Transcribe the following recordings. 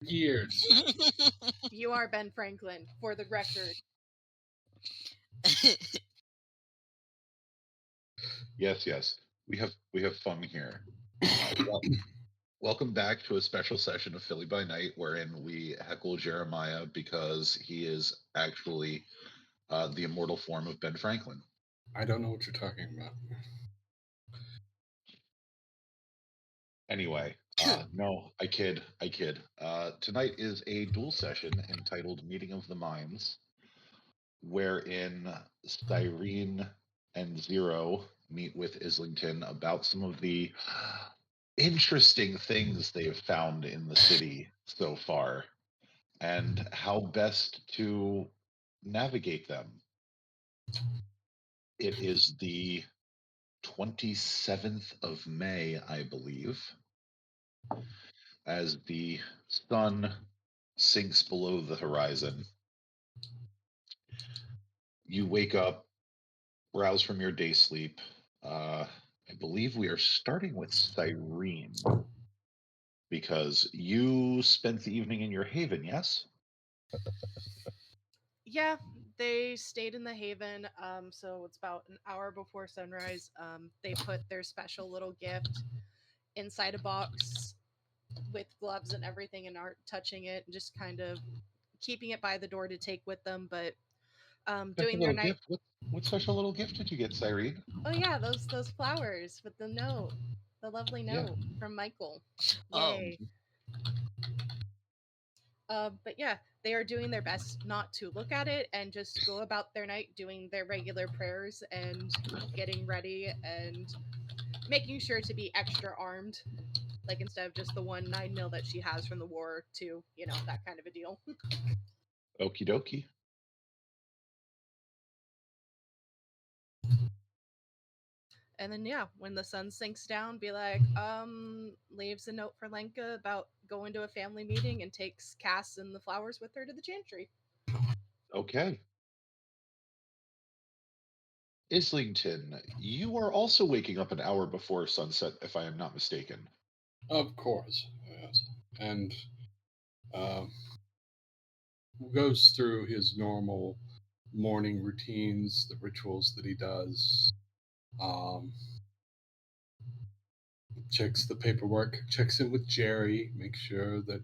Years. You are Ben Franklin, for the record. Yes. We have fun here. Welcome back to a special session of Philly by Night, wherein we heckle Jeremiah because he is actually the immortal form of Ben Franklin. I don't know what you're talking about. Anyway, no, I kid. Tonight is a duel session entitled Meeting of the Minds, wherein Cyrene and Zero meet with Islington about some of the interesting things they've found in the city so far and how best to navigate them. It is the 27th of May, I believe, as the sun sinks below the horizon. You wake up, rouse from your day sleep. I believe we are starting with Cyrene because you spent the evening in your haven, yes? Yeah, they stayed in the Haven. So it's about an hour before sunrise. They put their special little gift inside a box with gloves and everything, and aren't touching it, and just kind of keeping it by the door to take with them. But Special doing their little night. gift. What special little gift did you get, Cyrene? Oh yeah, those flowers with the note, the lovely Yeah. note from Michael. Oh. Yay! But yeah, they are doing their best not to look at it and just go about their night doing their regular prayers and getting ready and making sure to be extra armed. Like instead of just the 1 9 mil that she has from the war to, that kind of a deal. Okie dokie. And then yeah, when the sun sinks down, be like, leaves a note for Lenka about going to a family meeting and takes Cass and the flowers with her to the chantry. Okay. Islington, you are also waking up an hour before sunset, if I am not mistaken. Of course, yes. And uh, goes through his normal morning routines, the rituals that he does. Um, checks the paperwork, checks in with Jerry, makes sure that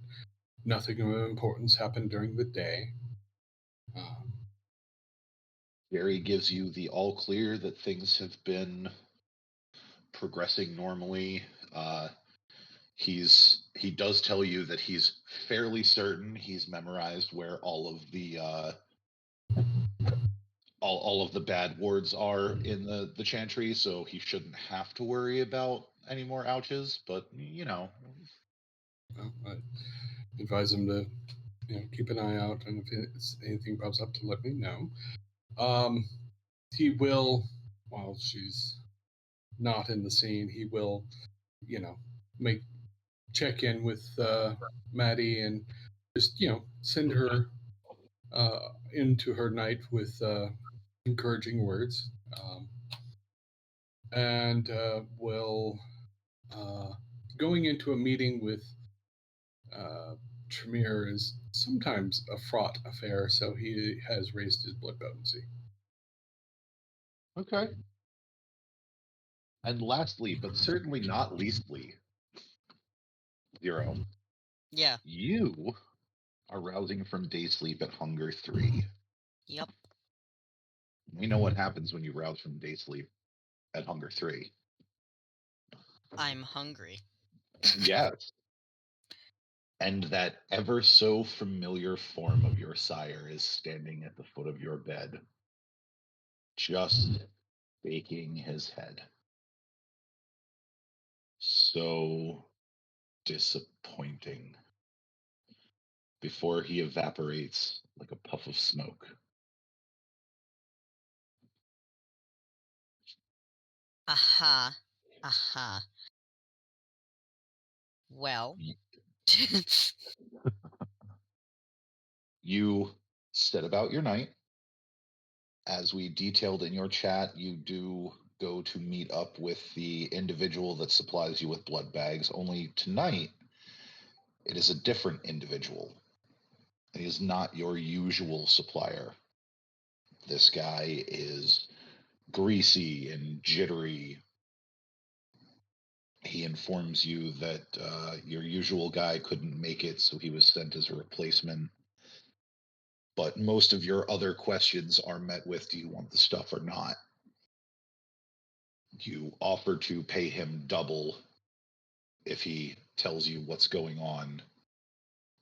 nothing of importance happened during the day. Um, Jerry gives you the all clear that things have been progressing normally. He does tell you that he's fairly certain he's memorized where all of the bad wards are in the chantry, so he shouldn't have to worry about any more ouches. But I advise him to keep an eye out, and if anything pops up, to let me know. He will, while she's not in the scene, he will, make check in with Maddie and just send her into her night with encouraging words, and will going into a meeting with Tremere is sometimes a fraught affair, so he has raised his blood potency. okay. And lastly, but certainly not leastly, Zero, Yeah. you are rousing from day sleep at hunger 3. Yep. We know what happens when you rouse from day sleep at hunger 3. I'm hungry. Yes. And that ever so familiar form of your sire is standing at the foot of your bed, just shaking his head. So disappointing. Before he evaporates like a puff of smoke. Aha. Aha. Well. You set about your night. As we detailed in your chat, you do go to meet up with the individual that supplies you with blood bags. Only tonight, It is a different individual. He is not your usual supplier. This guy is greasy and jittery. He informs you that your usual guy couldn't make it, so he was sent as a replacement. But most of your other questions are met with, do you want the stuff or not? You offer to pay him double if he tells you what's going on,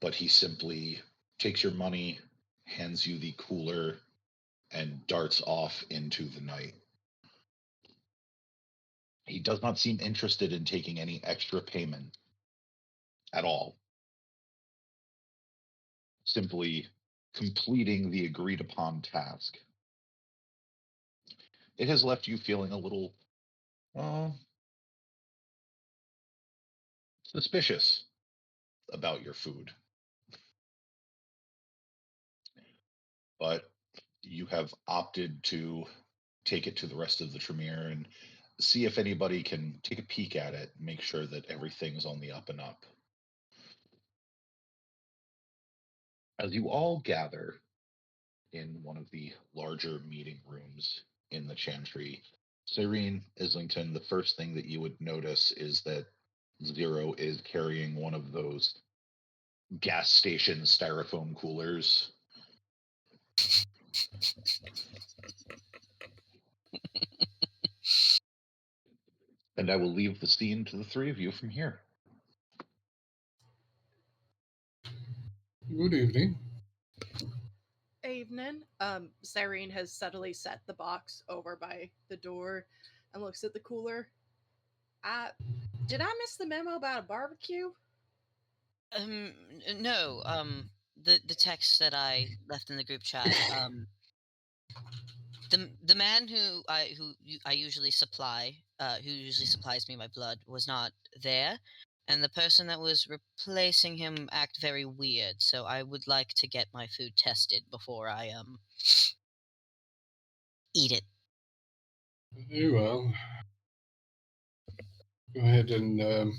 but he simply takes your money, hands you the cooler, and darts off into the night. He does not seem interested in taking any extra payment at all. Simply completing the agreed upon task. It has left you feeling a little suspicious about your food. But you have opted to take it to the rest of the Tremere and see if anybody can take a peek at it, make sure that everything's on the up and up. As you all gather in one of the larger meeting rooms in the Chantry, Cyrene, Islington, the first thing that you would notice is that Zero is carrying one of those gas station styrofoam coolers. And I will leave the scene to the three of you from here. Good evening. Evening. Cyrene has subtly set the box over by the door and looks at the cooler. Did I miss the memo about a barbecue? No. The text that I left in the group chat. The man I usually supply, who usually supplies me my blood, was not there, and the person that was replacing him act very weird. So I would like to get my food tested before I eat it. Very well. Go ahead and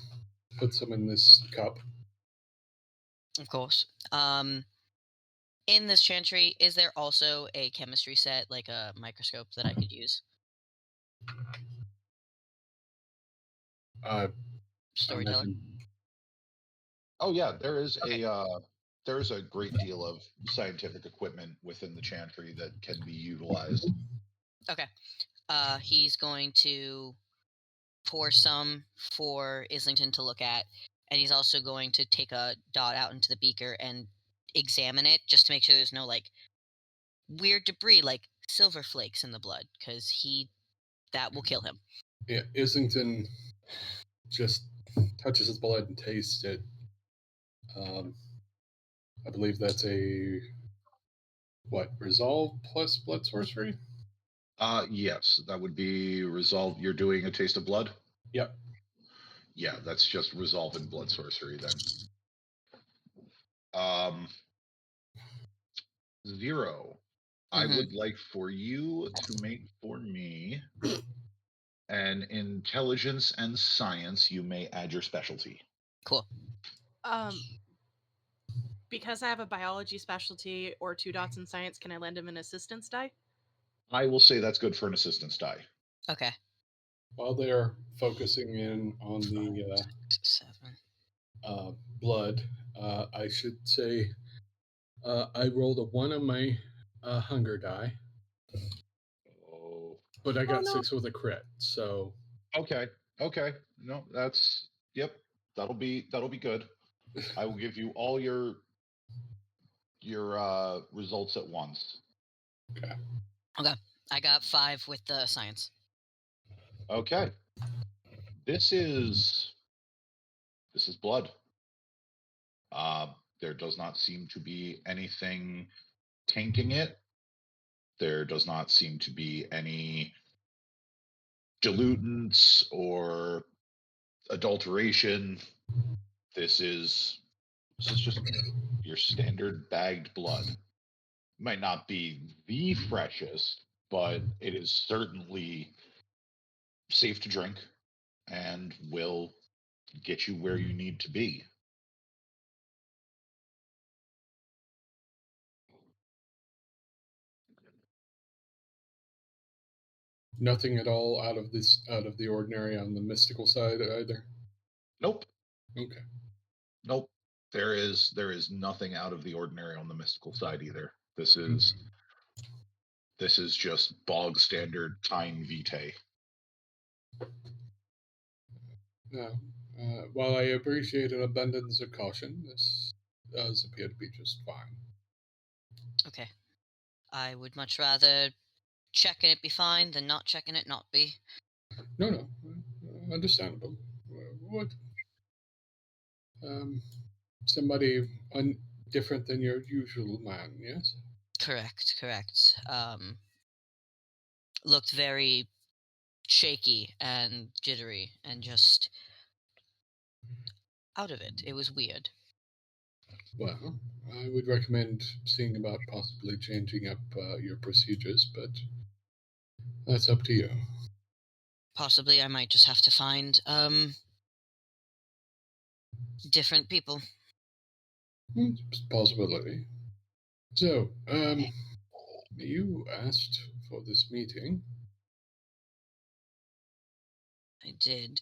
put some in this cup. Of course. In this chantry, is there also a chemistry set, like a microscope, that I could use? I Storyteller. imagine. Oh yeah, there is Okay. there's a great deal of scientific equipment within the Chantry that can be utilized. Okay. He's going to pour some for Islington to look at, and he's also going to take a dot out into the beaker and examine it just to make sure there's no like weird debris like silver flakes in the blood, because that will kill him. Yeah, Islington just touches his blood and tastes it. I believe that's a resolve plus blood sorcery? Yes, that would be resolve. You're doing a taste of blood? Yep. Yeah, that's just resolve in blood sorcery then. Zero. I would like for you to make for me an intelligence and science. You may add your specialty. Cool. Because I have a biology specialty or 2 dots in science, can I lend him an assistance die? I will say that's good for an assistance die. Okay. While they're focusing in on the 7. blood, I should say I rolled a 1 on my hunger die, Oh. but I got no. 6 with a crit. So Okay. No, that's yep. That'll be good. I will give you all your results at once. Okay. I got 5 with the science. Okay. This is blood. There does not seem to be anything tainting it. There does not seem to be any dilutants or adulteration. This is just your standard bagged blood. Might not be the freshest, but it is certainly safe to drink and will get you where you need to be. Nothing at all out of the ordinary on the mystical side either. Nope. Okay. Nope. There is nothing out of the ordinary on the mystical side either. This is just bog standard time vitae. Now, while I appreciate an abundance of caution, this does appear to be just fine. Okay. I would much rather checking it be fine than not checking it not be. No, understandable. What? Somebody different than your usual man, yes? Correct. Looked very shaky and jittery and just out of it. It was weird. Well, I would recommend seeing about possibly changing up your procedures, but that's up to you. Possibly I might just have to find different people. It's a possibility. So, you asked for this meeting. I did.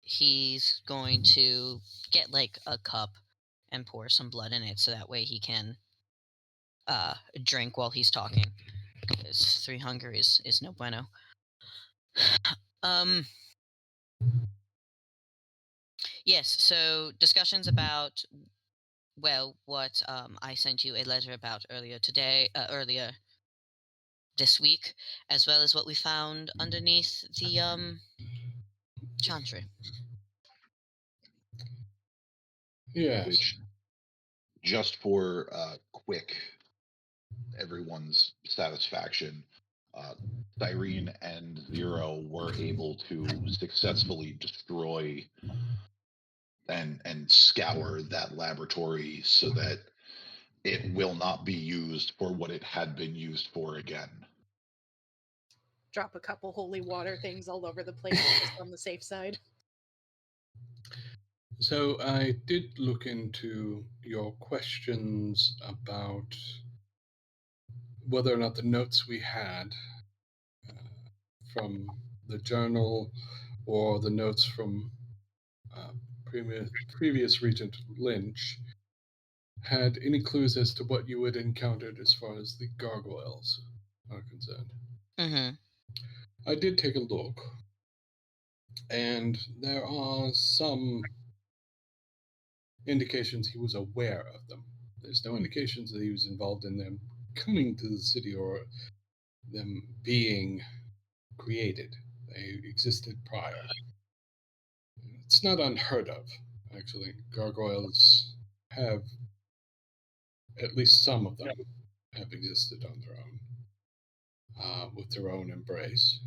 He's going to get like a cup and pour some blood in it so that way he can drink while he's talking. Because 3 hunger is no bueno. Yes, so discussions about what I sent you a letter about earlier this week, as well as what we found underneath the chantry. Yes. Which, just for quick everyone's satisfaction, Cyrene and Zero were able to successfully destroy and scour that laboratory so that it will not be used for what it had been used for again. Drop a couple holy water things all over the place just on the safe side. So I did look into your questions about whether or not the notes we had from the journal or the notes from previous Regent Lynch had any clues as to what you had encountered as far as the gargoyles are concerned. Mm-hmm. I did take a look, and there are some indications he was aware of them. There's no indications that he was involved in them coming to the city or them being created. They existed prior. It's not unheard of, actually. Gargoyles have, at least some of them, have existed on their own, with their own embrace.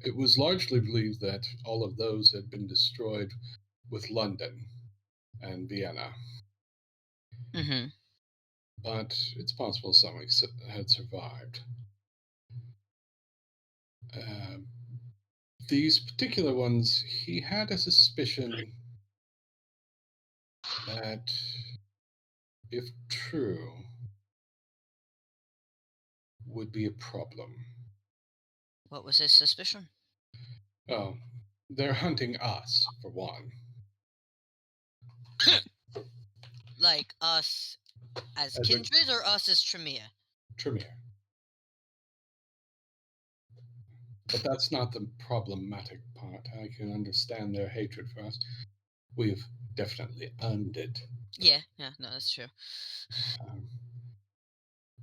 It was largely believed that all of those had been destroyed with London and Vienna. Mm-hmm. But it's possible some had survived. These particular ones, he had a suspicion that, if true, would be a problem. What was his suspicion? Oh, they're hunting us, for one. Like us as As a- kindred or us as Tremere? Tremere. But that's not the problematic part. I can understand their hatred for us. We've definitely earned it. Yeah, no, that's true.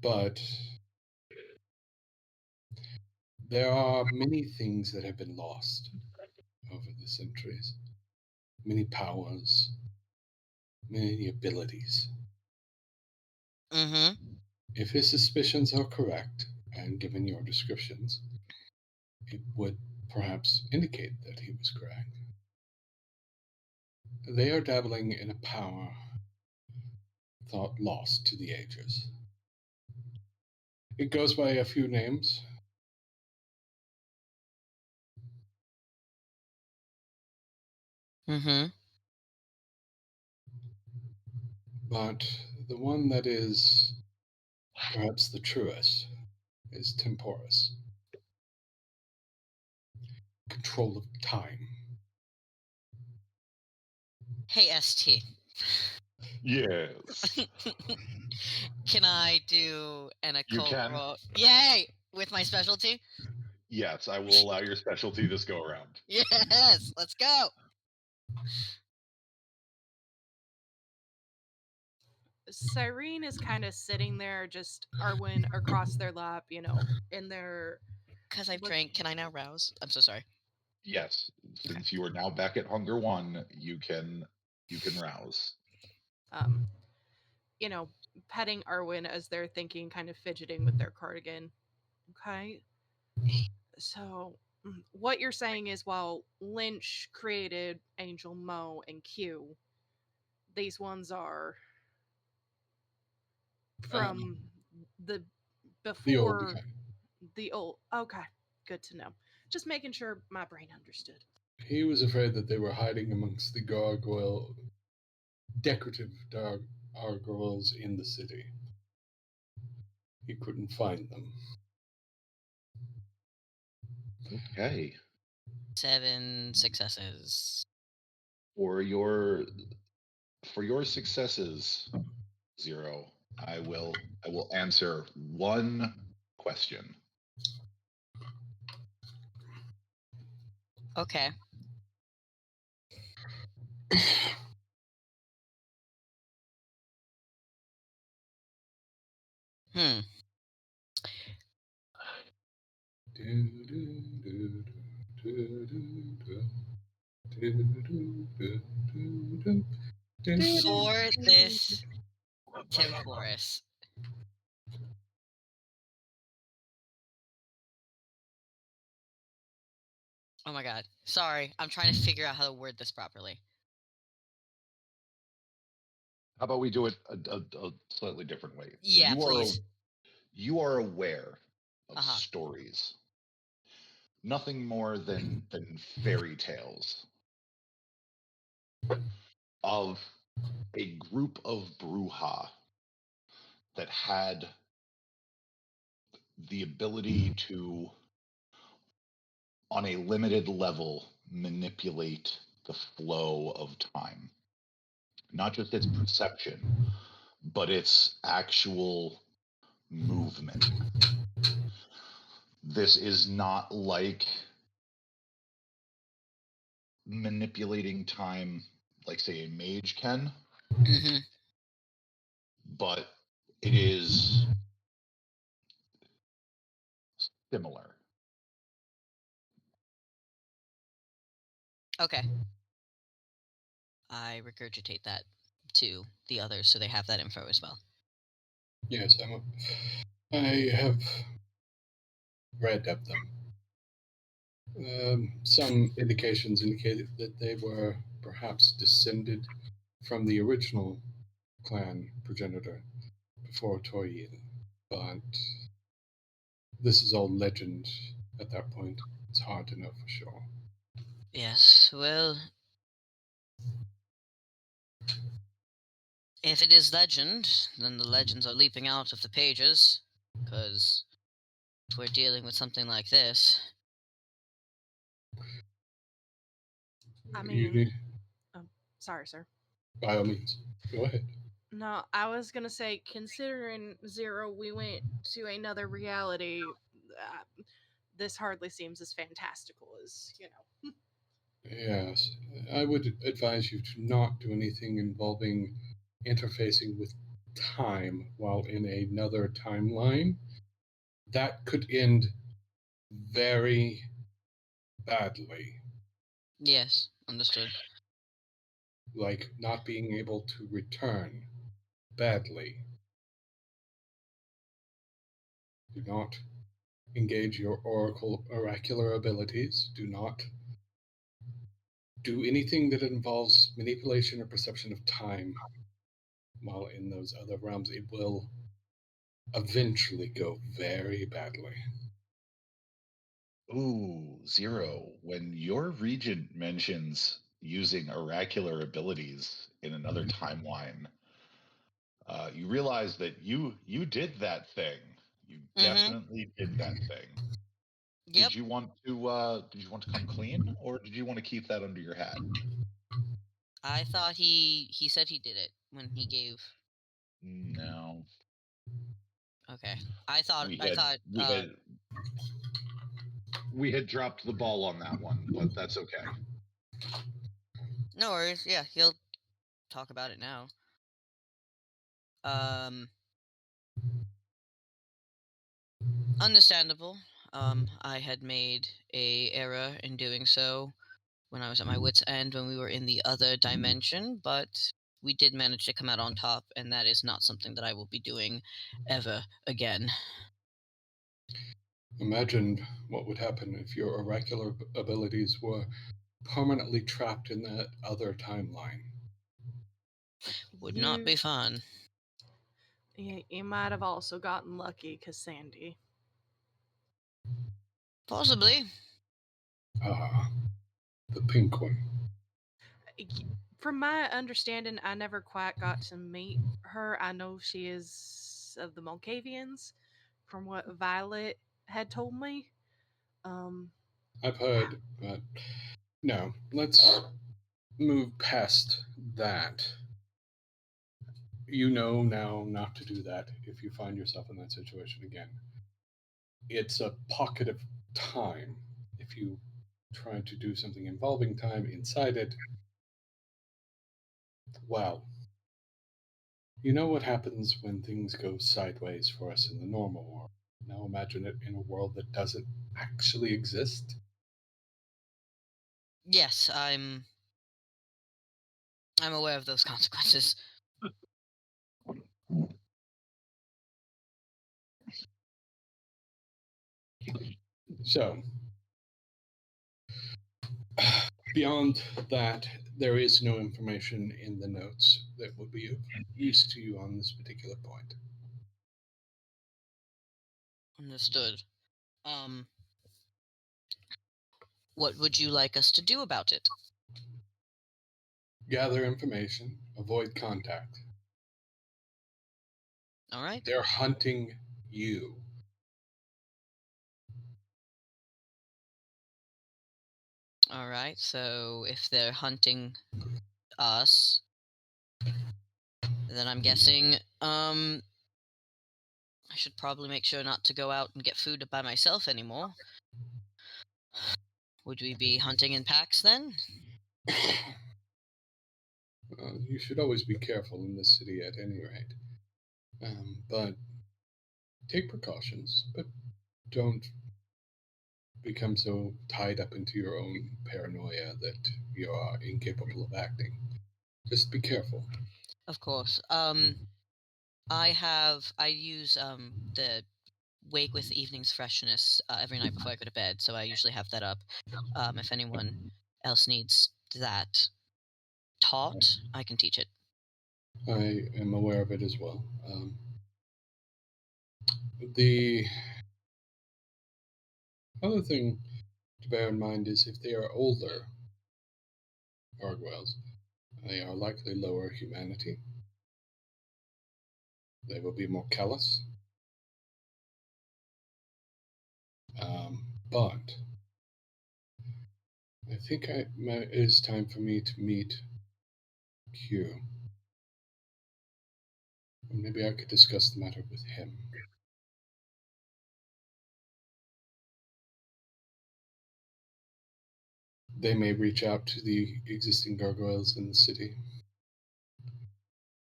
But there are many things that have been lost over the centuries. Many powers, many abilities. Mm-hmm. If his suspicions are correct, and given your descriptions, it would perhaps indicate that he was correct. They are dabbling in a power thought lost to the ages. It goes by a few names. Mm-hmm. But the one that is perhaps the truest is temporis. Control of time. Hey, ST. Yes. Can I do an You occult can. roll? Yay! With my specialty? Yes, I will allow your specialty this go around. Yes! Let's go! Cyrene is kind of sitting there, just Arwen across their lap, in their. Because I've Look- drank, can I now rouse? I'm so sorry. Yes, since you are now back at Hunger 1, you can rouse. um, petting Arwen as they're thinking, kind of fidgeting with their cardigan. Okay. So, what you're saying is while Lynch created Angel, Mo, and Q, these ones are from the The old before kind. the old. Okay, good to know. Just making sure my brain understood. He was afraid that they were hiding amongst the decorative gargoyles in the city. He couldn't find them. Okay. 7 successes. For your successes, Zero, I will answer one question. Okay. Hmm. For this temporis. Oh my god. Sorry, I'm trying to figure out how to word this properly. How about we do it a slightly different way? Yeah, please. You are aware of Uh-huh. stories, nothing more than fairy tales of a group of Bruja that had the ability to, on a limited level, manipulate the flow of time. Not just its perception, but its actual movement. This is not like manipulating time like, say, a mage can, Mm-hmm. but it is similar. Okay. I regurgitate that to the others so they have that info as well. Yes, I have read of them. Some indications indicated that they were perhaps descended from the original clan progenitor before Toyin, but this is all legend at that point. It's hard to know for sure. Yes, well, if it is legend, then the legends are leaping out of the pages, because if we're dealing with something like this. I You mean, need, sorry, sir. by all means, go ahead. No, I was gonna say, considering Zero, we went to another reality. This hardly seems as fantastical as Yes, I would advise you to not do anything involving interfacing with time while in another timeline. That could end very badly, Yes, understood. like not being able to return badly. Do not engage your oracular abilities. Do not do anything that involves manipulation or perception of time while in those other realms. It will eventually go very badly. Ooh, Zero, when your regent mentions using oracular abilities in another timeline, you realize that you did that thing. You Mhm. definitely did that thing. Yep. Did you want to come clean, or did you want to keep that under your hat? I thought he said he did it when he gave. No. Okay. I thought We I had thought we had we had dropped the ball on that one, but that's okay. no worries. Yeah, he'll talk about it now. Understandable. I had made a error in doing so when I was at my wit's end when we were in the other dimension, but we did manage to come out on top, and that is not something that I will be doing ever again. Imagine what would happen if your oracular abilities were permanently trapped in that other timeline. Would not be fun. You might have also gotten lucky because Sandy. Possibly. Ah, the pink one. From my understanding, I never quite got to meet her. I know she is of the Molcavians, from what Violet had told me. I've heard, but no, let's move past that. You know now not to do that if you find yourself in that situation again. It's a pocket of time. If you try to do something involving time inside it, well, you know what happens when things go sideways for us in the normal world. Now imagine it in a world that doesn't actually exist. Yes, I'm aware of those consequences. So, beyond that, there is no information in the notes that would be of use to you on this particular point. Understood. What would you like us to do about it? Gather information, avoid contact. All right. They're hunting you. All right. So if they're hunting us, then I'm guessing I should probably make sure not to go out and get food by myself anymore. Would we be hunting in packs then? You should always be careful in this city at any rate. But take precautions, but don't become so tied up into your own paranoia that you are incapable of acting. Just be careful. Of course. I use the Wake with Evening's Freshness every night before I go to bed, so I usually have that up. If anyone else needs that taught, I can teach it. I am aware of it as well. The other thing to bear in mind is if they are older gargoyles, they are likely lower humanity. They will be more callous. But I think it is time for me to meet Q. Maybe I could discuss the matter with him. They may reach out to the existing gargoyles in the city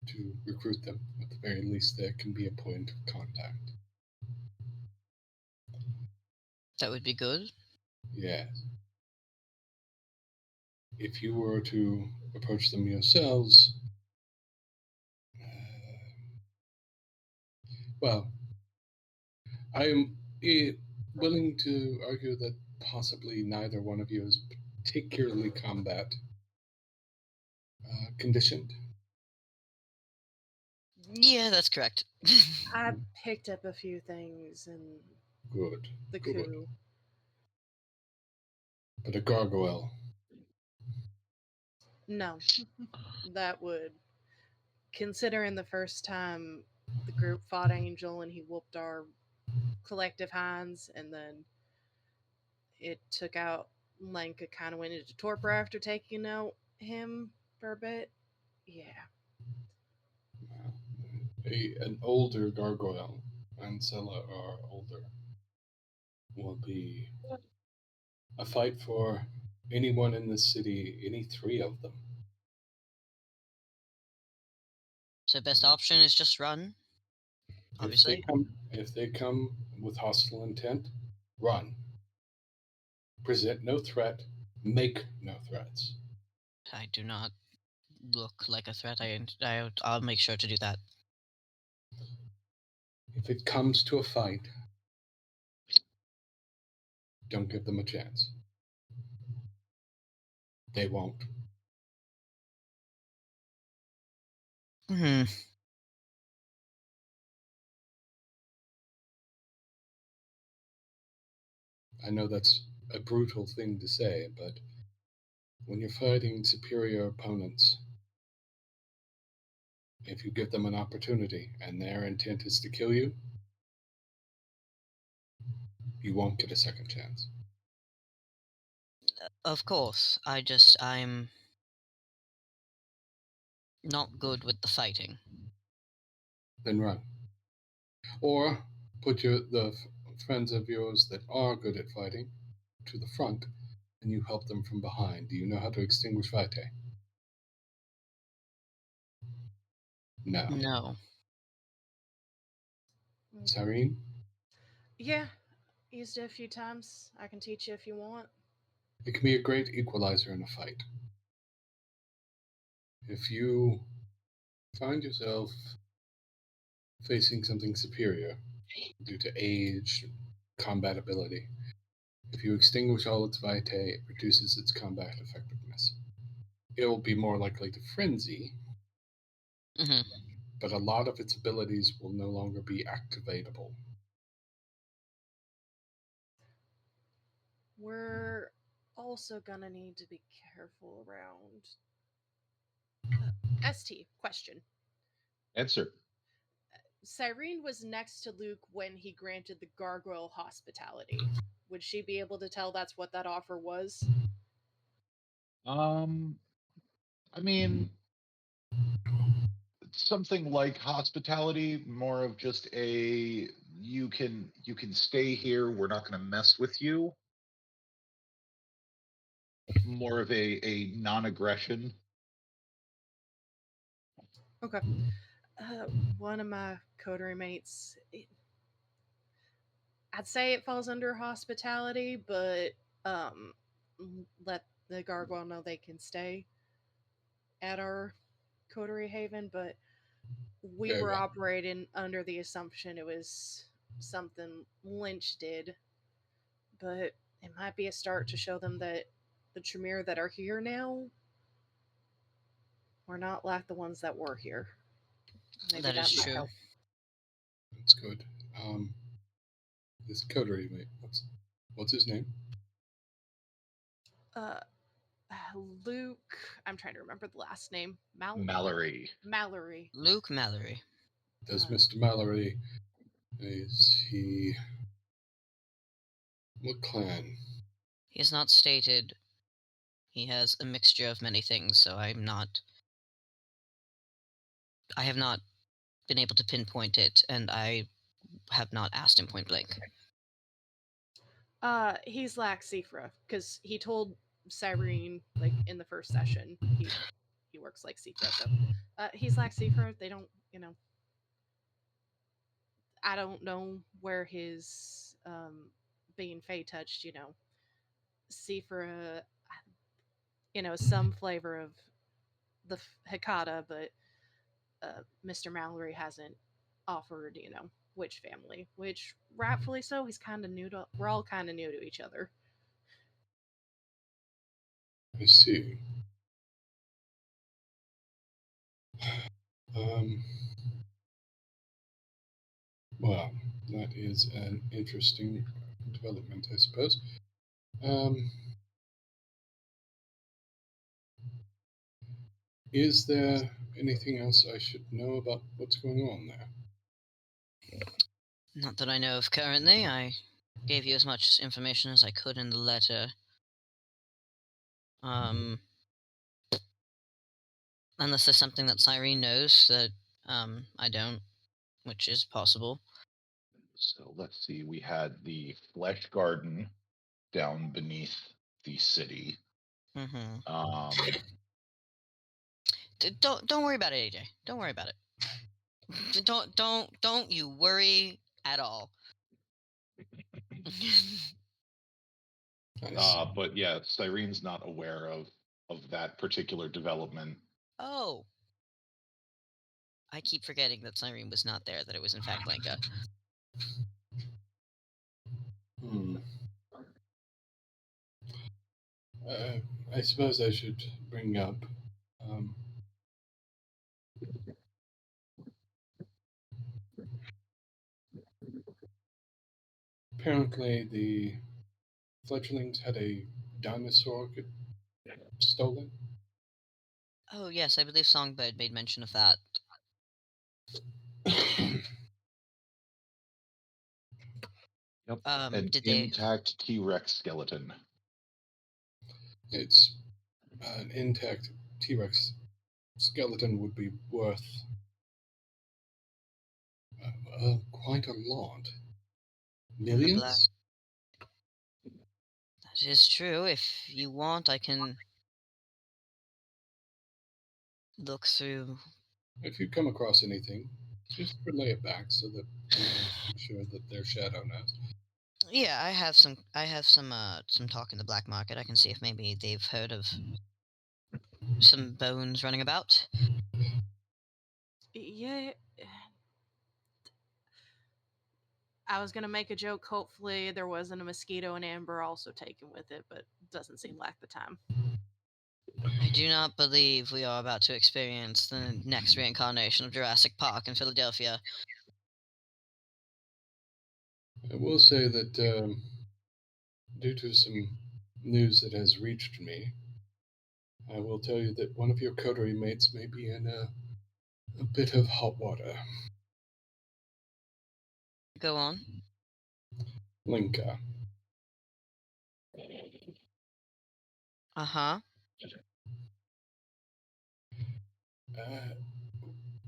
to recruit them. At the very least, there can be a point of contact. That would be good. Yes. If you were to approach them yourselves, well, I am willing to argue that possibly neither one of you is particularly combat conditioned. Yeah, that's correct. I picked up a few things in Good. the Good. coup. But a gargoyle. No, that would. Considering the first time the group fought Angel and he whooped our collective hands, and then it took out Lenka kind of went into torpor after taking out him for a bit. Yeah. An older gargoyle, Ancella or older, will be a fight for anyone in the city, any three of them. So best option is just run. Obviously, If they come with hostile intent, run. Present no threat, make no threats. I do not look like a threat. I'll make sure to do that. If it comes to a fight, don't give them a chance. They won't. Hmm. I know that's a brutal thing to say, but when you're fighting superior opponents, if you give them an opportunity and their intent is to kill you, you won't get a second chance. Of course. I'm not good with the fighting. Then run. Or put the friends of yours that are good at fighting to the front, and you help them from behind. Do you know how to extinguish vitae? No. No. Cyrene? Yeah. Used it a few times. I can teach you if you want. It can be a great equalizer in a fight. If you find yourself facing something superior due to age, combat ability, if you extinguish all its vitae, it reduces its combat effectiveness. It will be more likely to frenzy, Hmm. but a lot of its abilities will no longer be activatable. We're also gonna need to be careful around. ST question. Answer. Cyrene was next to Luke when he granted the gargoyle hospitality. Would she be able to tell that's what that offer was? Um, I mean, something like hospitality, more of just a you can stay here. We're not going to mess with you. More of a non-aggression. Okay. One of my coterie mates, I'd say it falls under hospitality, but um, let the gargoyle know they can stay at our coterie haven. But we Very were well. operating under the assumption it was something Lynch did, but it might be a start to show them that the Tremere that are here now were not like the ones that were here. Maybe That is that might true. help. That's good. This coterie mate, what's his name? Uh, Luke, I'm trying to remember the last name. Mallory. Mallory. Luke Mallory. Does Uh, Mr. Mallory, is he, what clan? He has not stated. He has a mixture of many things, so I have not been able to pinpoint it, and I have not asked him point blank. he's like Sifra because he told Cyrene like in the first session he works like Sifra. So, he's like Sifra. They don't, I don't know where his being Fey touched. Sifra, some flavor of the Hikata, but Mr. Mallory hasn't offered, which family, which rightfully so. He's kind of new to. We're all kind of new to each other. I see. Um, well, that is an interesting development, I suppose. Um, is there anything else I should know about what's going on there? Not that I know of currently. I gave you as much information as I could in the letter. Unless there's something that Cyrene knows that I don't, which is possible. So let's see. We had the Flesh Garden down beneath the city. Mm-hmm. Don't worry about it, AJ. Don't worry about it. Don't you worry at all. Nice. But yeah, Cyrene's not aware of that particular development. Oh. I keep forgetting that Cyrene was not there, that it was in fact Lenka. I suppose I should bring up. Apparently, the fledglings had a dinosaur stolen. Oh yes, I believe Songbird made mention of that. Yep. An intact T-Rex skeleton. It's an intact T-Rex skeleton would be worth quite a lot. Millions? That is true. If you want, I can look through. If you come across anything, just relay it back so that we can make sure that their shadow knows. Yeah, I have some talk in the black market. I can see if maybe they've heard of some bones running about. Yeah. I was gonna make a joke. Hopefully, there wasn't a mosquito and amber also taken with it, but doesn't seem like the time. I do not believe we are about to experience the next reincarnation of Jurassic Park in Philadelphia. I will say that due to some news that has reached me, I will tell you that one of your coterie mates may be in a bit of hot water. Go on. Linka. Uh-huh.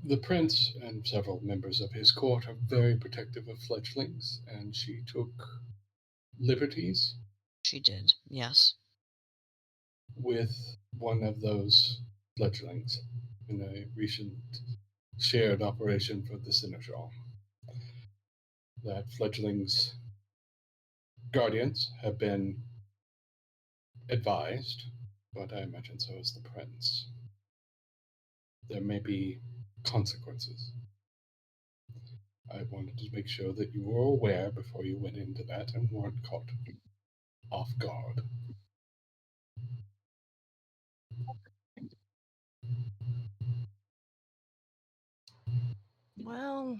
The prince and several members of his court are very protective of fledglings, and she took liberties She did, yes. with one of those fledglings in a recent shared operation for the Seneschal. That fledglings' guardians have been advised, but I imagine so is the prince. There may be consequences. I wanted to make sure that you were aware before you went into that and weren't caught off guard. Well,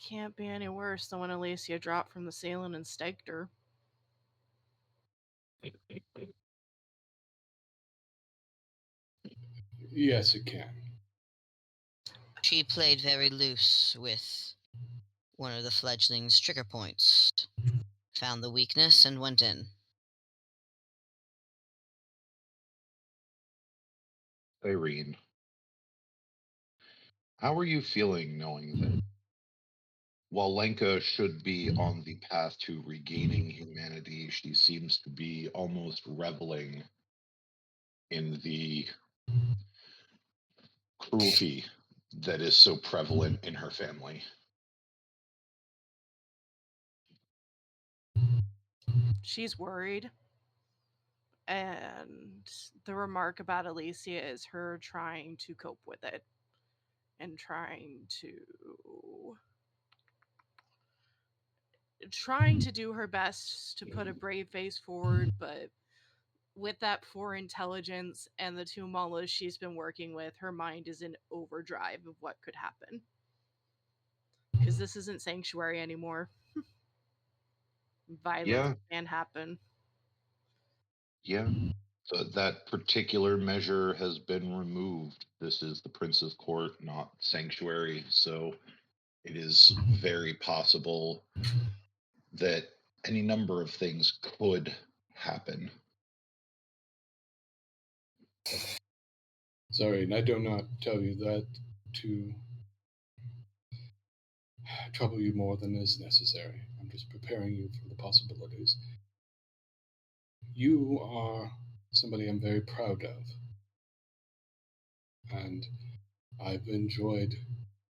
can't be any worse than when Alicia dropped from the ceiling and staked her. Yes, it can. She played very loose with one of the fledglings' trigger points, found the weakness, and went in. Irene, how are you feeling knowing that while Lenka should be on the path to regaining humanity, she seems to be almost reveling in the cruelty that is so prevalent in her family? She's worried. And the remark about Alicia is her trying to cope with it and trying to do her best to put a brave face forward, but with that poor intelligence and the two mullahs she's been working with, her mind is in overdrive of what could happen. Because this isn't Sanctuary anymore. Violence can happen. Yeah. So that particular measure has been removed. This is the Prince's Court, not Sanctuary. So it is very possible that any number of things could happen. Sorry, and I do not tell you that to trouble you more than is necessary. I'm just preparing you for the possibilities. You are somebody I'm very proud of, and I've enjoyed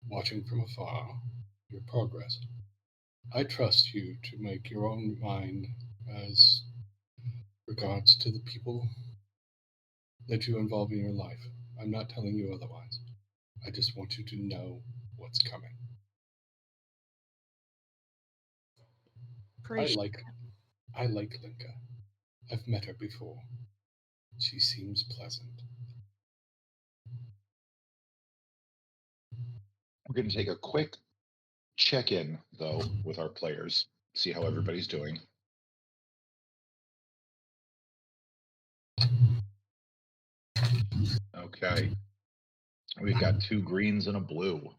watching from afar your progress. I trust you to make your own mind as regards to the people that you involve in your life. I'm not telling you otherwise. I just want you to know what's coming. I like Linka. I've met her before. She seems pleasant. We're going to take a quick check-in, though, with our players, see how everybody's doing. Okay. We've got 2 greens and a blue.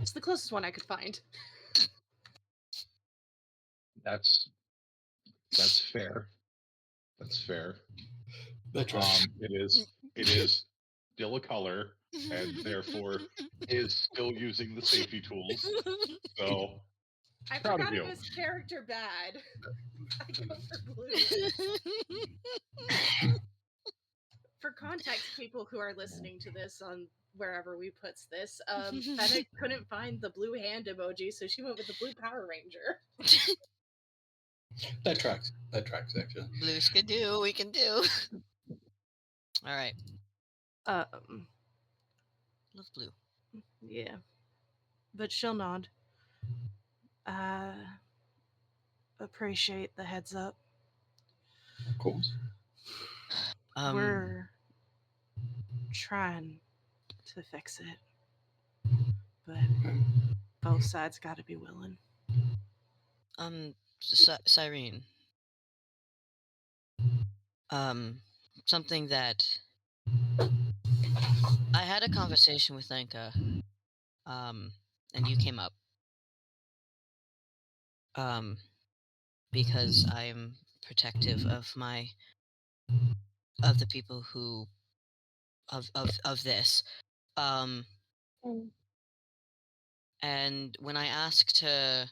It's the closest one I could find. That's fair. That's fair. That's right. It is still a color, and therefore is still using the safety tools. So I proud of forgot you. it was character bad. I go for blue. For context, people who are listening to this on wherever we puts this, Fennec couldn't find the blue hand emoji, so she went with the blue Power Ranger. That tracks. That tracks, actually. Blues can do. We can do. All right. Love blue. Yeah. But she'll nod. Appreciate the heads up. Of course. We're trying to fix it. But both sides got to be willing. Cyrene. Something that I had a conversation with Lenka, and you came up, because I'm protective of the people who of this, and when I asked her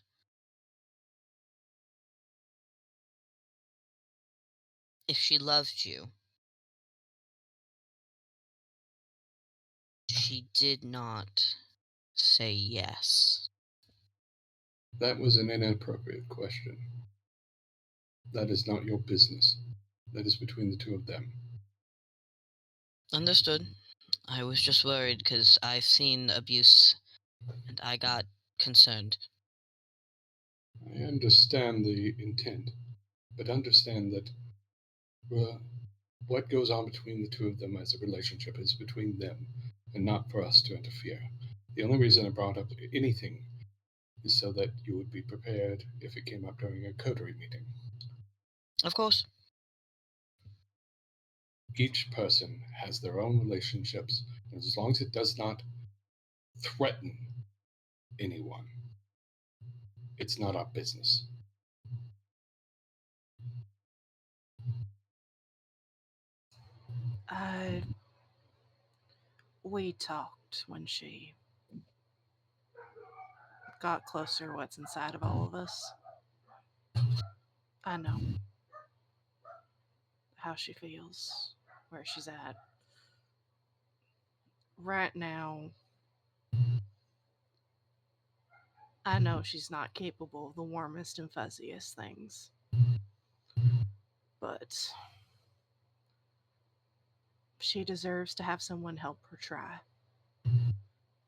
if she loved you, she did not say yes. That was an inappropriate question. That is not your business. That is between the two of them. Understood. I was just worried because I've seen abuse, and I got concerned. I understand the intent, but understand that what goes on between the two of them as a relationship is between them, and not for us to interfere. The only reason I brought up anything is so that you would be prepared if it came up during a coterie meeting. Of course. Each person has their own relationships, and as long as it does not threaten anyone, it's not our business. We talked when she got closer what's inside of all of us. I know how she feels, where she's at. Right now, I know she's not capable of the warmest and fuzziest things. But she deserves to have someone help her try.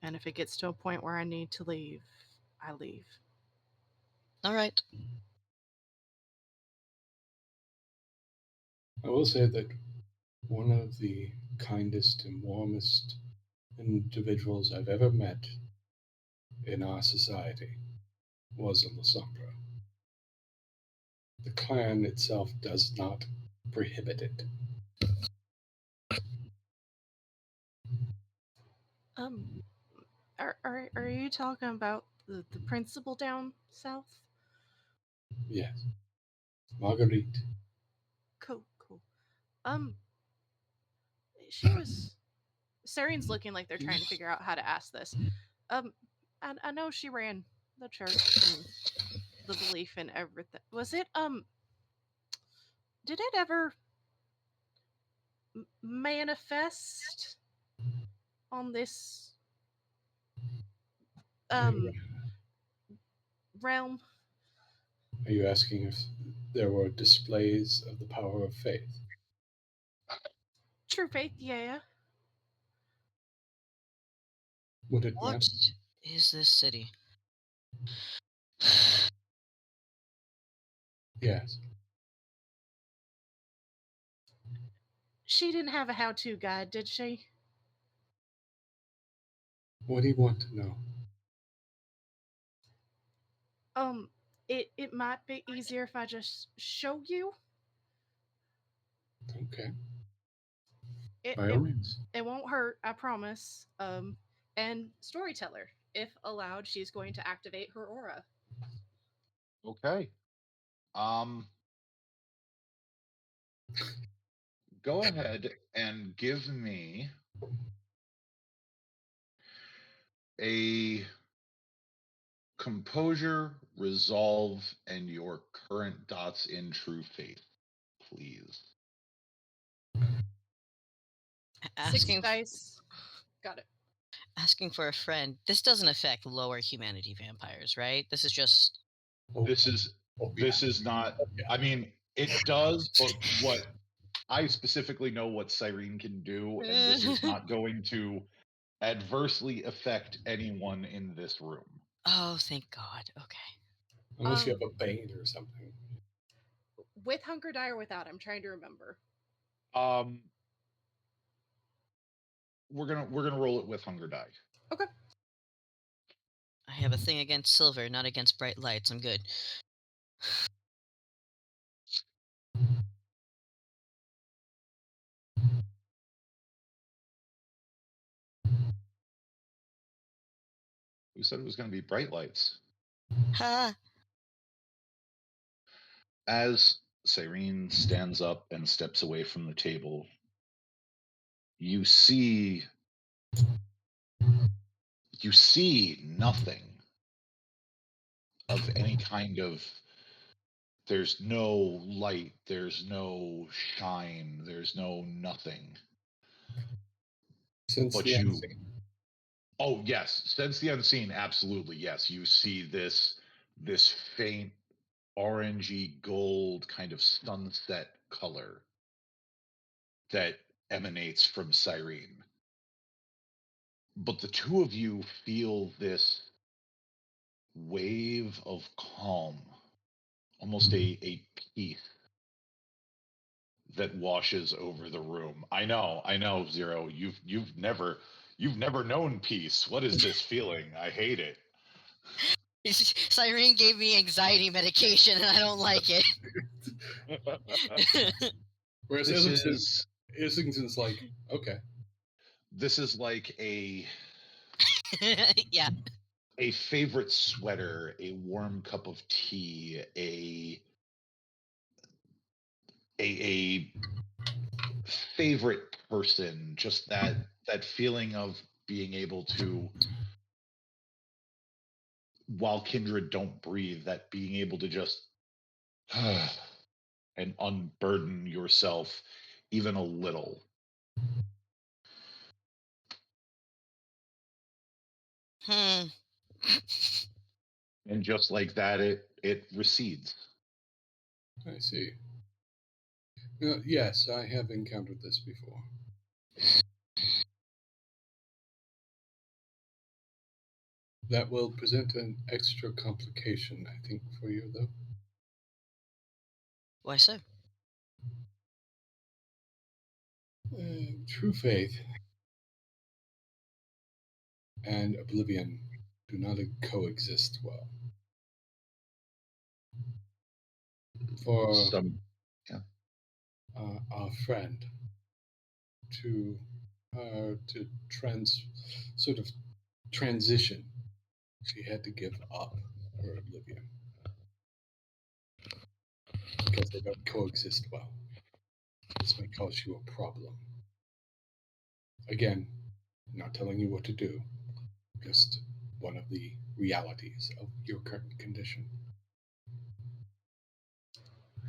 And if it gets to a point where I need to leave, I leave. All right. I will say that one of the kindest and warmest individuals I've ever met in our society was in Lasombra. The clan itself does not prohibit it. Um, are you talking about the principal down south? Yes. Marguerite. Cool. Um, she was. Syrian's looking like they're trying to figure out how to ask this. Um, I know she ran the church and the belief in everything. Was it Did it ever manifest on this Are you, um realm? are you asking if there were displays of the power of faith? True faith, yeah. Would it What matter? is this city? Yes. She didn't have a how-to guide, did she? What do you want to know? It might be easier if I just show you. Okay. It By all it means. it won't hurt, I promise. And storyteller, if allowed, she's going to activate her aura. Okay. Um, Go ahead and give me a composure, resolve, and your current dots in true faith, please. Six Asking dice. Got it. asking for a friend. This doesn't affect lower humanity vampires, right? This is just Oh, This is oh yeah. this is not. Yeah. I mean, it does, but what I specifically know what Cyrene can do, and this is not going to adversely affect anyone in this room. Oh, thank God. Okay. Unless you have a bane or something. With hunger die or without, I'm trying to remember. Um, we're gonna roll it with hunger die. Okay. I have a thing against silver, not against bright lights. I'm good. Who said it was gonna be bright lights? Ha! As Cyrene stands up and steps away from the table, you see nothing of any kind of. There's no light, there's no shine, there's no nothing. Since But the you unseen. Oh yes, sense the unseen, absolutely. Yes, you see this faint orangey gold kind of sunset color that emanates from Cyrene. But the two of you feel this wave of calm, almost a peace that washes over the room. I know, Zero. You've never known peace. What is this feeling? I hate it. Cyrene gave me anxiety medication, and I don't like it. Whereas This is Islington's like, okay. this is like Yeah. a favorite sweater, a warm cup of tea, a favorite person, just that feeling of being able to, while kindred don't breathe, that being able to just and unburden yourself even a little. Hmm. And just like that, it recedes. I see. Yes, I have encountered this before. That will present an extra complication, I think, for you, though. Why so? True faith and oblivion do not coexist well. For Some yeah. our friend to to sort of transition, she had to give up her oblivion because they don't coexist well. This may cause you a problem. Again, not telling you what to do, just one of the realities of your current condition.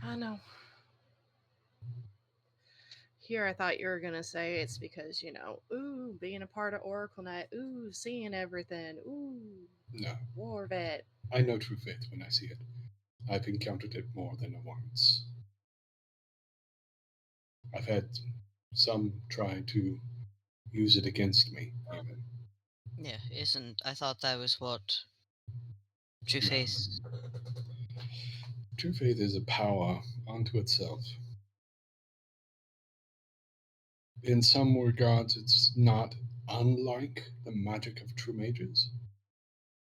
I know. Here, I thought you were gonna say it's because, ooh, being a part of Oracle Night, ooh, seeing everything, ooh, No, war vet. I know true faith when I see it. I've encountered it more than once. I've had some try to use it against me, even. Yeah, isn't. I thought that was what True No. Faith. True faith is a power unto itself. In some regards, it's not unlike the magic of true mages.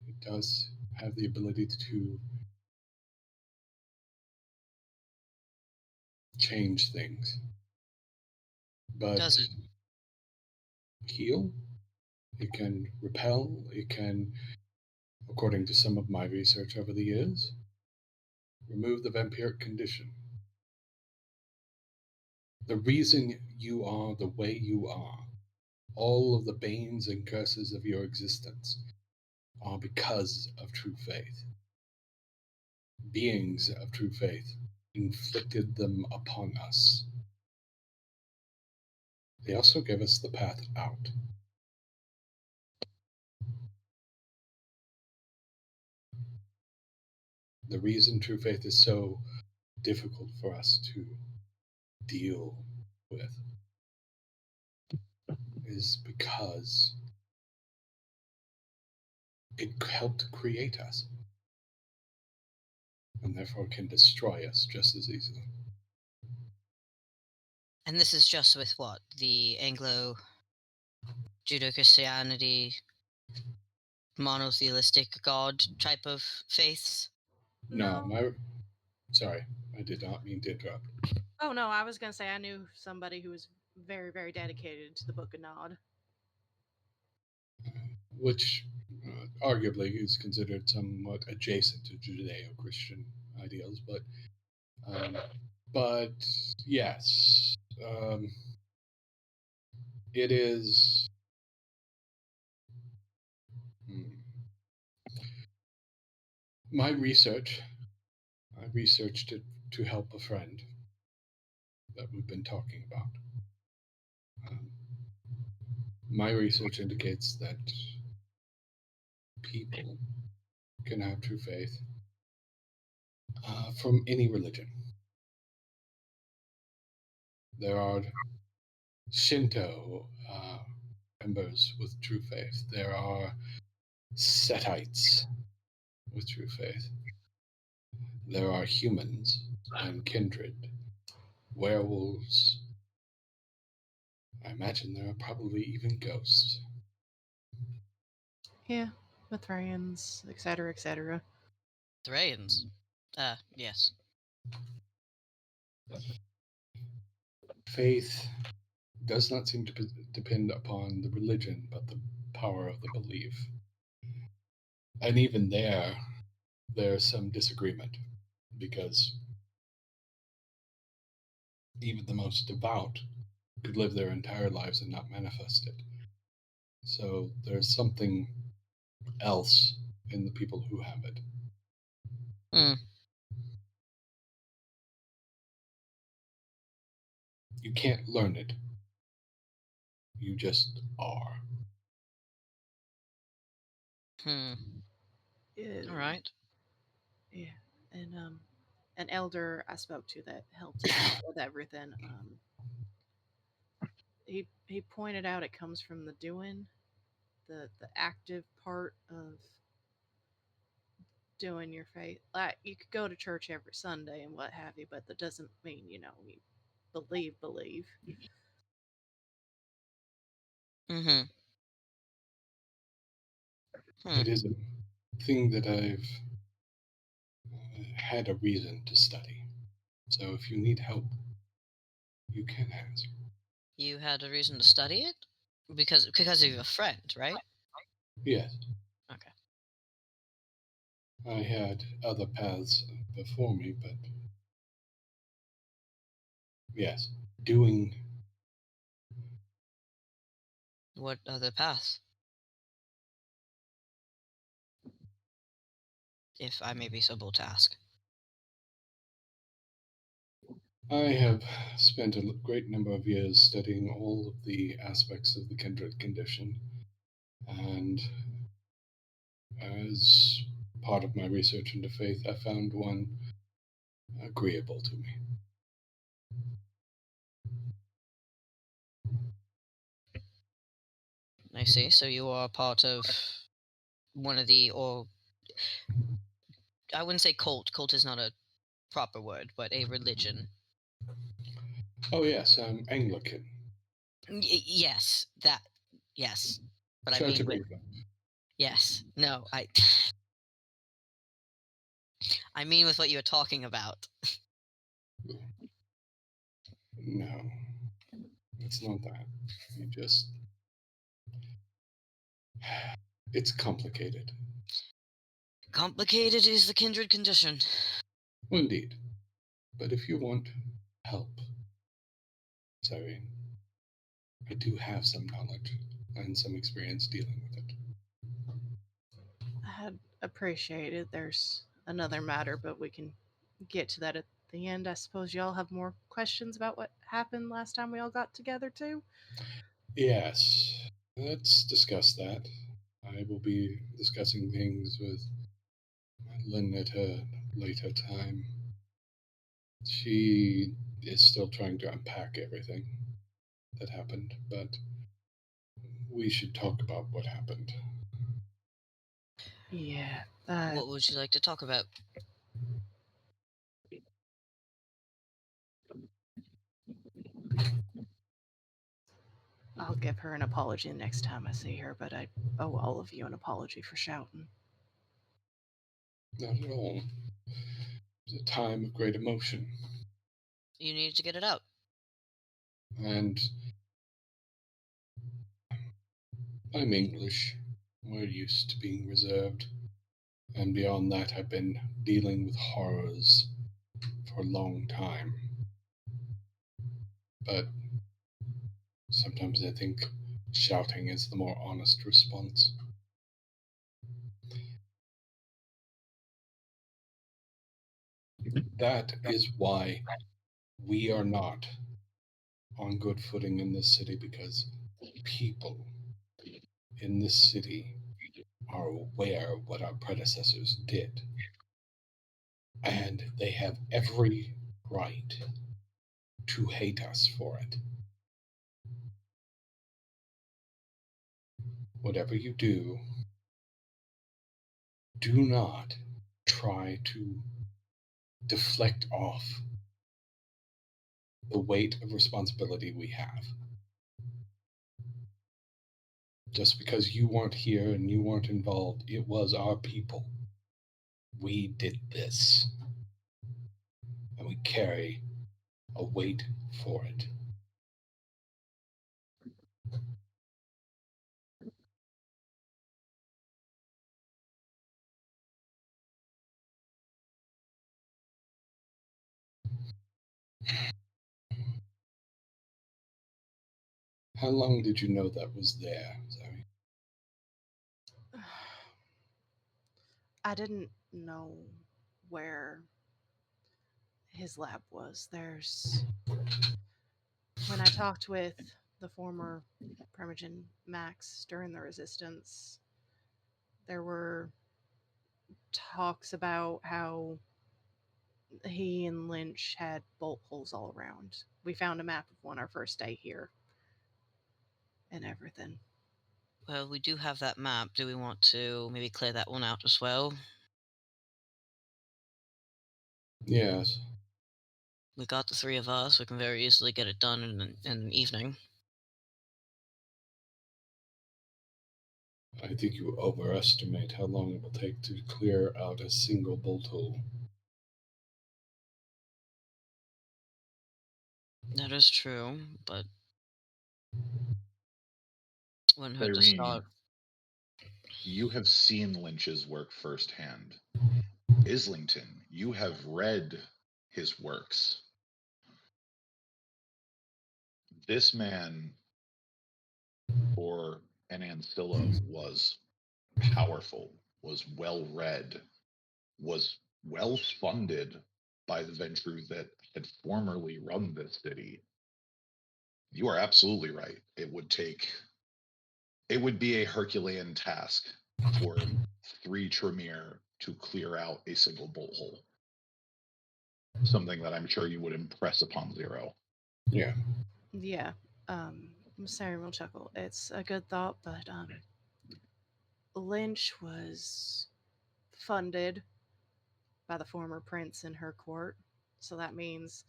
It does have the ability to change things, but Does it? heal, it can repel, it can, according to some of my research over the years, remove the vampiric condition. The reason you are the way you are, all of the banes and curses of your existence, are because of true faith. Beings of true faith inflicted them upon us. They also give us the path out. The reason true faith is so difficult for us to deal with is because it helped create us and therefore can destroy us just as easily. And this is just with what? The Anglo Judeo Christianity monotheistic god type of faiths? No, sorry, I did not mean to interrupt. Oh no, I was gonna say I knew somebody who was very, very dedicated to the Book of Nod. Which arguably is considered somewhat adjacent to Judeo-Christian ideals, but yes, it is. My research. I researched it to help a friend that we've been talking about. Um, my research indicates that people can have true faith from any religion. There are Shinto members with true faith. There are Setites with true faith. There are humans and kindred, werewolves. I imagine there are probably even ghosts. Yeah, Mithraians, etc., etc. Thracians. Yes. Faith does not seem to depend upon the religion, but the power of the belief. And even there's some disagreement because even the most devout could live their entire lives and not manifest it. So there's something else in the people who have it. Hmm. You can't learn it. You just are. Yeah, All right. yeah. And an elder I spoke to that helped him out with everything. He pointed out it comes from the doing, the active part of doing your faith. Like you could go to church every Sunday and what have you, but that doesn't mean you believe. Mm-hmm. It is a thing that I've had a reason to study. So if you need help, you can ask. You had a reason to study it? Because of your friend, right? Yes, Okay. I had other paths before me, but yes, doing. What other path, if I may be so bold to ask? I have spent a great number of years studying all of the aspects of the kindred condition, and as part of my research into faith, I found one agreeable to me. I see. So you are part of one of the, or I wouldn't say cult. Cult is not a proper word, but a religion. Oh, yes, I'm Anglican. Yes, that. Yes, but I Church mean of with England. yes. No, I. I mean with what you were talking about. No, it's not that. You just. It's complicated. Complicated is the kindred condition. Well, indeed. But if you want help, sorry, I do have some knowledge and some experience dealing with it. I'd appreciate it. There's another matter, but we can get to that at the end. I suppose y'all have more questions about what happened last time we all got together, too? Yes, let's discuss that. I will be discussing things with Lynn at a later time. She is still trying to unpack everything that happened, but we should talk about what happened. Yeah, What would you like to talk about? I'll give her an apology next time I see her, but I owe all of you an apology for shouting. Not at all. It's a time of great emotion, You need to get it out. and I'm English. We're used to being reserved. And beyond that, I've been dealing with horrors for a long time. But sometimes I think shouting is the more honest response. That is why we are not on good footing in this city, because people in this city are aware of what our predecessors did. And they have every right to hate us for it. Whatever you do, do not try to deflect off the weight of responsibility we have. Just because you weren't here and you weren't involved, it was our people. We did this. And we carry a weight for it. How long did you know that was there, Zoe? I didn't know where his lab was. When I talked with the former Primogen Max during the Resistance, there were talks about how he and Lynch had bolt holes all around. We found a map of one our first day here and everything. Well, we do have that map. Do we want to maybe clear that one out as well? Yes. We got the three of us. We can very easily get it done in an evening. I think you overestimate how long it will take to clear out a single bolt hole. That is true, but Wouldn't hurt to Irene, start. you have seen Lynch's work firsthand. Islington, you have read his works. This man, for an Ancilla, was powerful, was well read, was well funded by the Ventrue that had formerly run this city. You are absolutely right. It would be a Herculean task for 3 Tremere to clear out a single bolt hole. Something that I'm sure you would impress upon Zero. Yeah. Yeah. Sarah will chuckle. It's a good thought, but Lynch was funded by the former prince in her court, so that means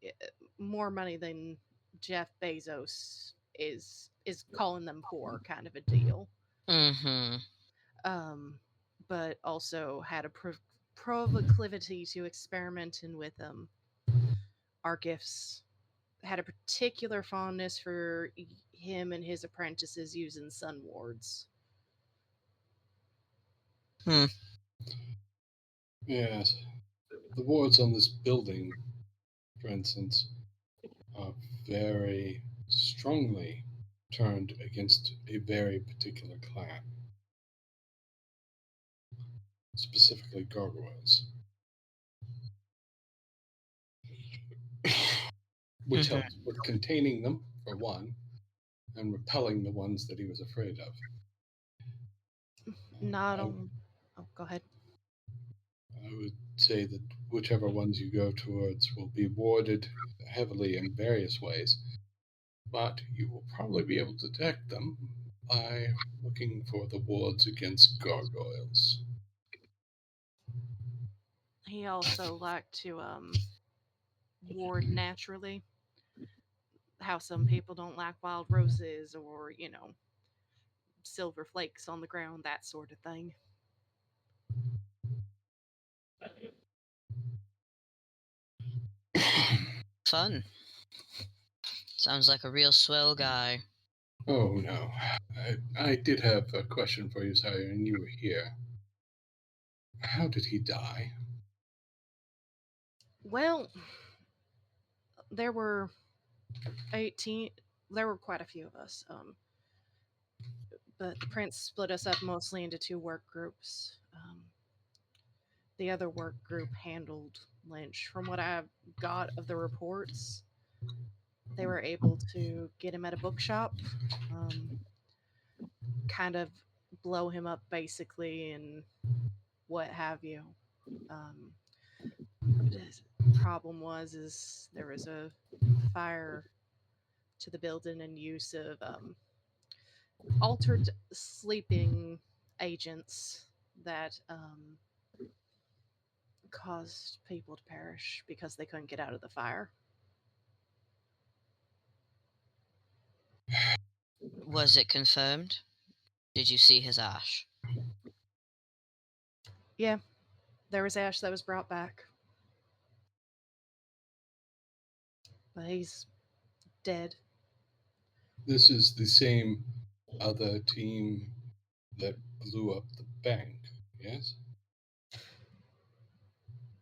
eh, more money than Jeff Bezos is calling them poor, kind of a deal. Mm-hmm. Um, but also had a proclivity to experimenting with our gifts. Had a particular fondness for him and his apprentices using sun wards. Hmm. Yes. The wards on this building, for instance, are very strongly turned against a very particular clan, specifically gargoyles, which Mhm. helps with containing them, for one, and repelling the ones that he was afraid of. Not I, on. Oh, go ahead. I would say that whichever ones you go towards will be warded heavily in various ways, but you will probably be able to detect them by looking for the wards against gargoyles. He also liked to ward naturally. How some people don't like wild roses or silver flakes on the ground, that sort of thing. Fun. Sounds like a real swell guy. Oh no. I did have a question for you, Sire, and you were here. How did he die? Well, there were 18. There were quite a few of us. But the prince split us up mostly into two work groups. The other work group handled Lynch. From what I got of the reports, they were able to get him at a bookshop, um, kind of blow him up basically, and what have you. Um, the problem was is there was a fire to the building and use of altered sleeping agents that caused people to perish because they couldn't get out of the fire. Was it confirmed? Did you see his ash? Yeah, there was ash that was brought back, but he's dead. This is the same other team that blew up the bank, yes?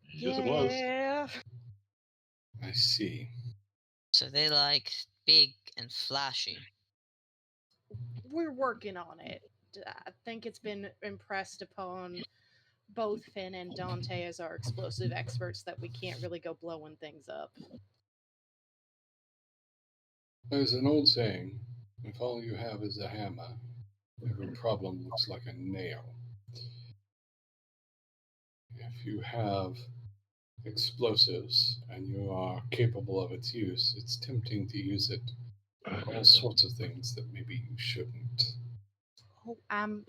Yes, it was. Yeah. I see. So they like big and flashy. We're working on it. I think it's been impressed upon both Finn and Dante as our explosive experts that we can't really go blowing things up. There's an old saying, if all you have is a hammer, every problem looks like a nail. If you have explosives and you are capable of its use, it's tempting to use it for all sorts of things that maybe you shouldn't. Oh, I'm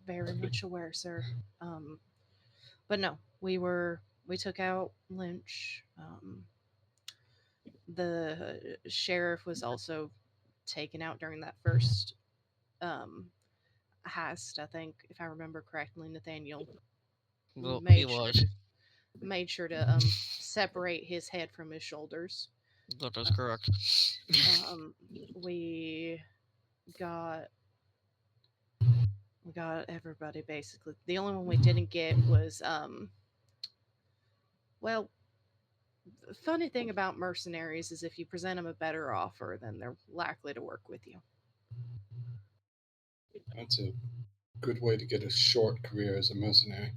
very much aware, sir. Um, but no, we took out Lynch. The sheriff was also taken out during that first um, heist. I think, if I remember correctly, Nathaniel Well, he made sure was. to separate his head from his shoulders. That is Uh, correct. we got we got everybody basically. The only one we didn't get was well, the funny thing about mercenaries is if you present them a better offer, then they're likely to work with you. That's a good way to get a short career as a mercenary.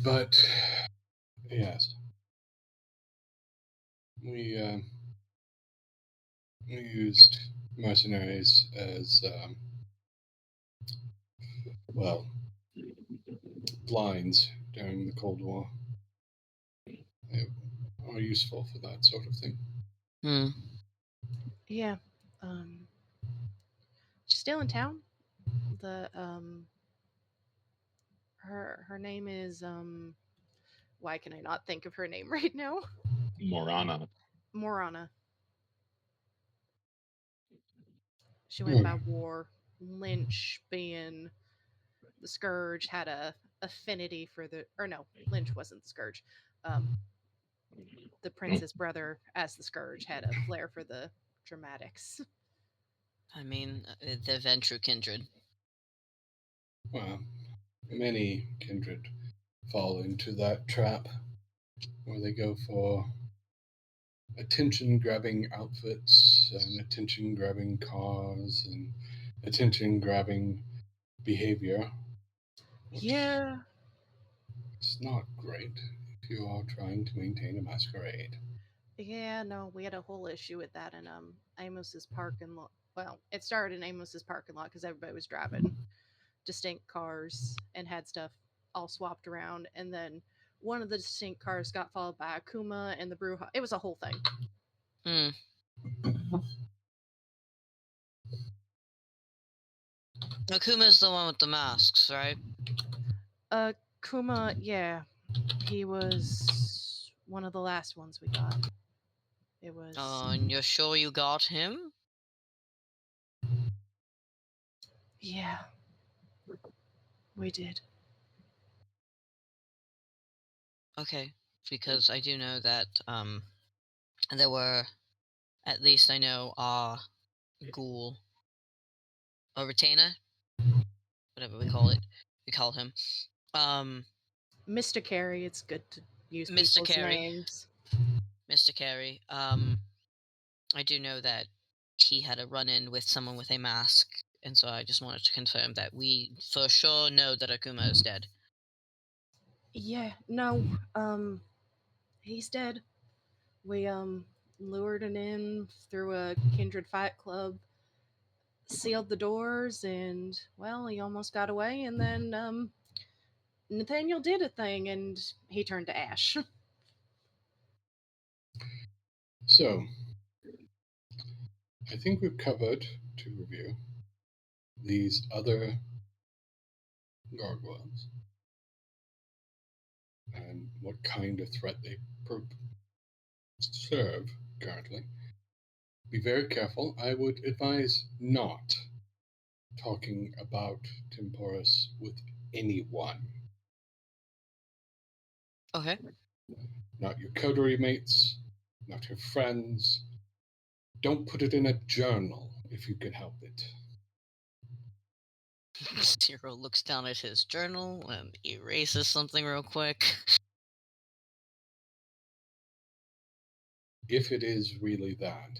But yes, we we used mercenaries as well, blinds during the Cold War. They are useful for that sort of thing. Hmm. Yeah. She's still in town. The her name is why can I not think of her name right now? Morana. Morana. She went Hmm. by War. Lynch being the Scourge had a affinity for the or no, Lynch wasn't the Scourge. Um the prince's brother as the Scourge had a flair for the dramatics. I mean, the Ventru kindred. Well, many kindred fall into that trap where they go for attention grabbing outfits and attention grabbing cars and attention grabbing behavior, which Yeah. is not great if you are trying to maintain a masquerade. Yeah, no, we had a whole issue with that in Amos's parking lot. Well, it started in Amos's parking lot because everybody was driving distinct cars and had stuff all swapped around, and then one of the distinct cars got followed by Akuma and the brew. It was a whole thing. Hmm. Akuma's the one with the masks, right? Akuma, yeah, he was one of the last ones we got. It was And you're sure you got him? yeah, we did. Okay, because I do know that there were, at least I know, ghoul or retainer, whatever we call him, um, Mr. Carey, it's good to use Mr. people's Carey, names. Mr. Carey. I do know that he had a run-in with someone with a mask, and so I just wanted to confirm that we for sure know that Akuma is dead. Yeah, no, he's dead. We lured him in through a kindred fight club, sealed the doors, and well, he almost got away. And then Nathaniel did a thing, and he turned to ash. So, I think we've covered, to review, these other gargoyles and what kind of threat they serve currently. Be very careful. I would advise not talking about Temporus with anyone. Okay. Not your coterie mates, not your friends. Don't put it in a journal if you can help it. Zero looks down at his journal and erases something real quick. If it is really that,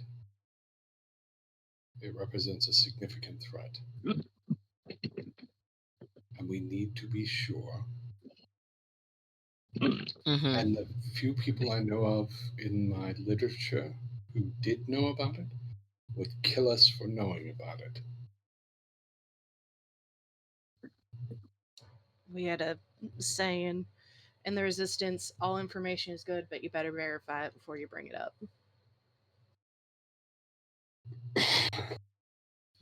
it represents a significant threat. And we need to be sure. Mm-hmm. And the few people I know of in my literature who did know about it would kill us for knowing about it. We had a saying in the resistance, all information is good, but you better verify it before you bring it up.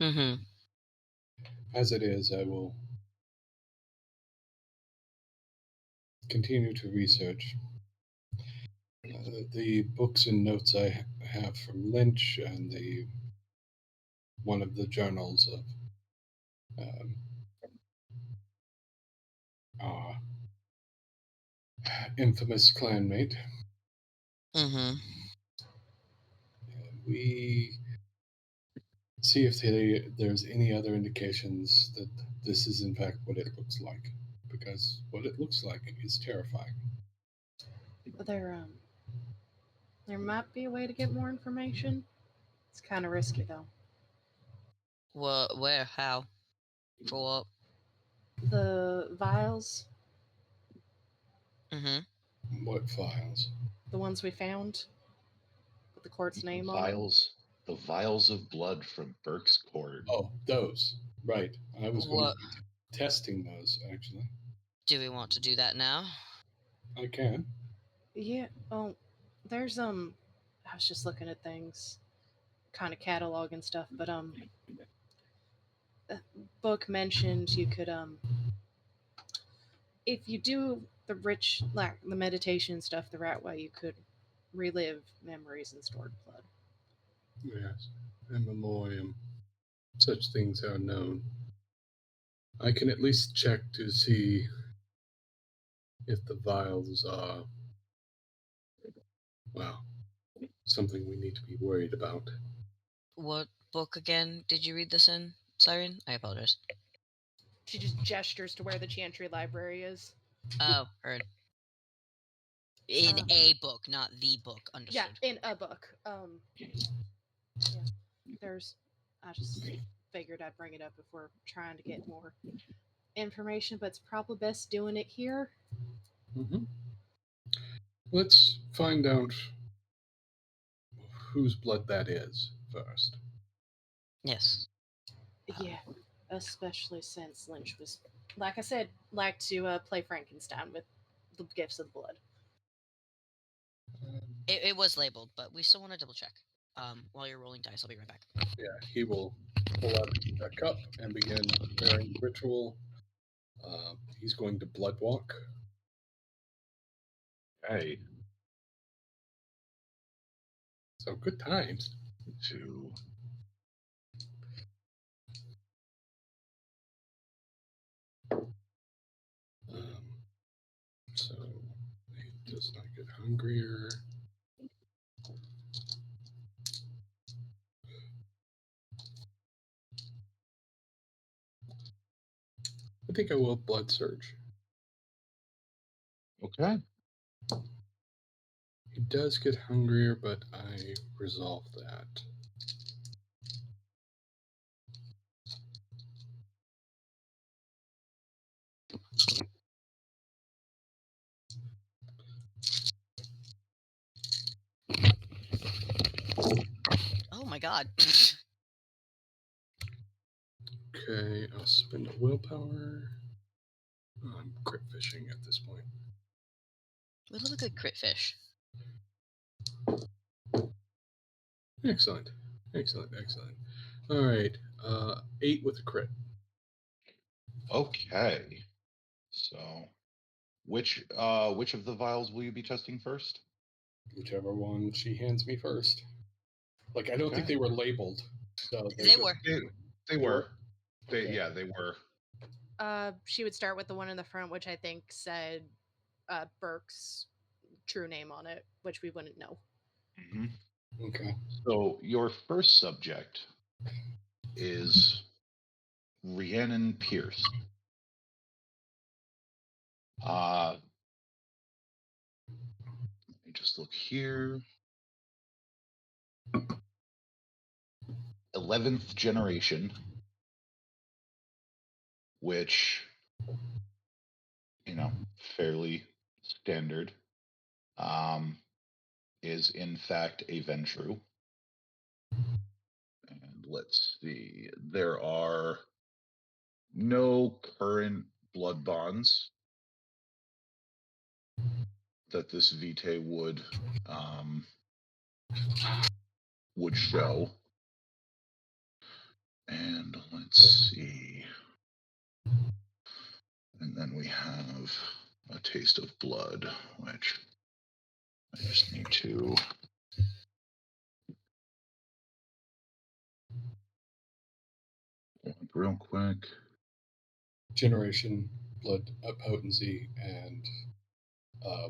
Mm-hmm. As it is, I will continue to research the books and notes I have from Lynch and the one of the journals of our infamous clanmate. Mm-hmm. We see if there's any other indications that this is in fact what it looks like, because what it looks like is terrifying. There might be a way to get more information. It's kind of risky though. What? Where? How? For what? The vials, Mm-hmm. What files? the ones we found with the court's name on them. The vials of blood from Burke's court. Oh, those. Right. I was going What? to be testing those, actually. Do we want to do that now? I can. Yeah. Oh, there's I was just looking at things, kind of catalog and stuff, but the book mentioned you could if you do the meditation stuff the right way, you could relive memories and stored blood. Yes. In memoriam. Such things are known. I can at least check to see if the vials are, well, something we need to be worried about. What book again did you read this in, Siren? I apologize. She just gestures to where the Chantry Library is. Oh, heard. In a book, not the book. Yeah, Understood. in a book. Yeah. I just figured I'd bring it up if we're trying to get more information, but it's probably best doing it here. Mm-hmm. Let's find out whose blood that is first. Yes. Yeah, especially since Lynch was, like I said, like to play Frankenstein with the gifts of the blood. It was labeled, but we still want to double check. While you're rolling dice, I'll be right back. Yeah, he will pull out a cup and begin preparing the ritual. He's going to blood walk. Okay. So good times. 2. So he does not get hungrier. I think I will blood surge. Okay. He does get hungrier, but I resolve that. Oh my god. Okay, I'll spend a willpower. Oh, I'm crit fishing at this point. We love a good crit fish. Excellent. All right, 8 with a crit. Okay. So, which of the vials will you be testing first? Whichever one she hands me first. Like, I don't think Okay. they were labeled. So They were. They were. Okay. Yeah, they were. She would start with the one in the front, which I think said Burke's true name on it, which we wouldn't know. Mm-hmm. Okay. So your first subject is Rhiannon Pierce. Let me just look here. 11th generation, which, fairly standard, is in fact a Ventru. And let's see, there are no current blood bonds that this vitae would show. And let's see. And then we have a taste of blood, which I just need to. Real quick. Generation, blood potency, and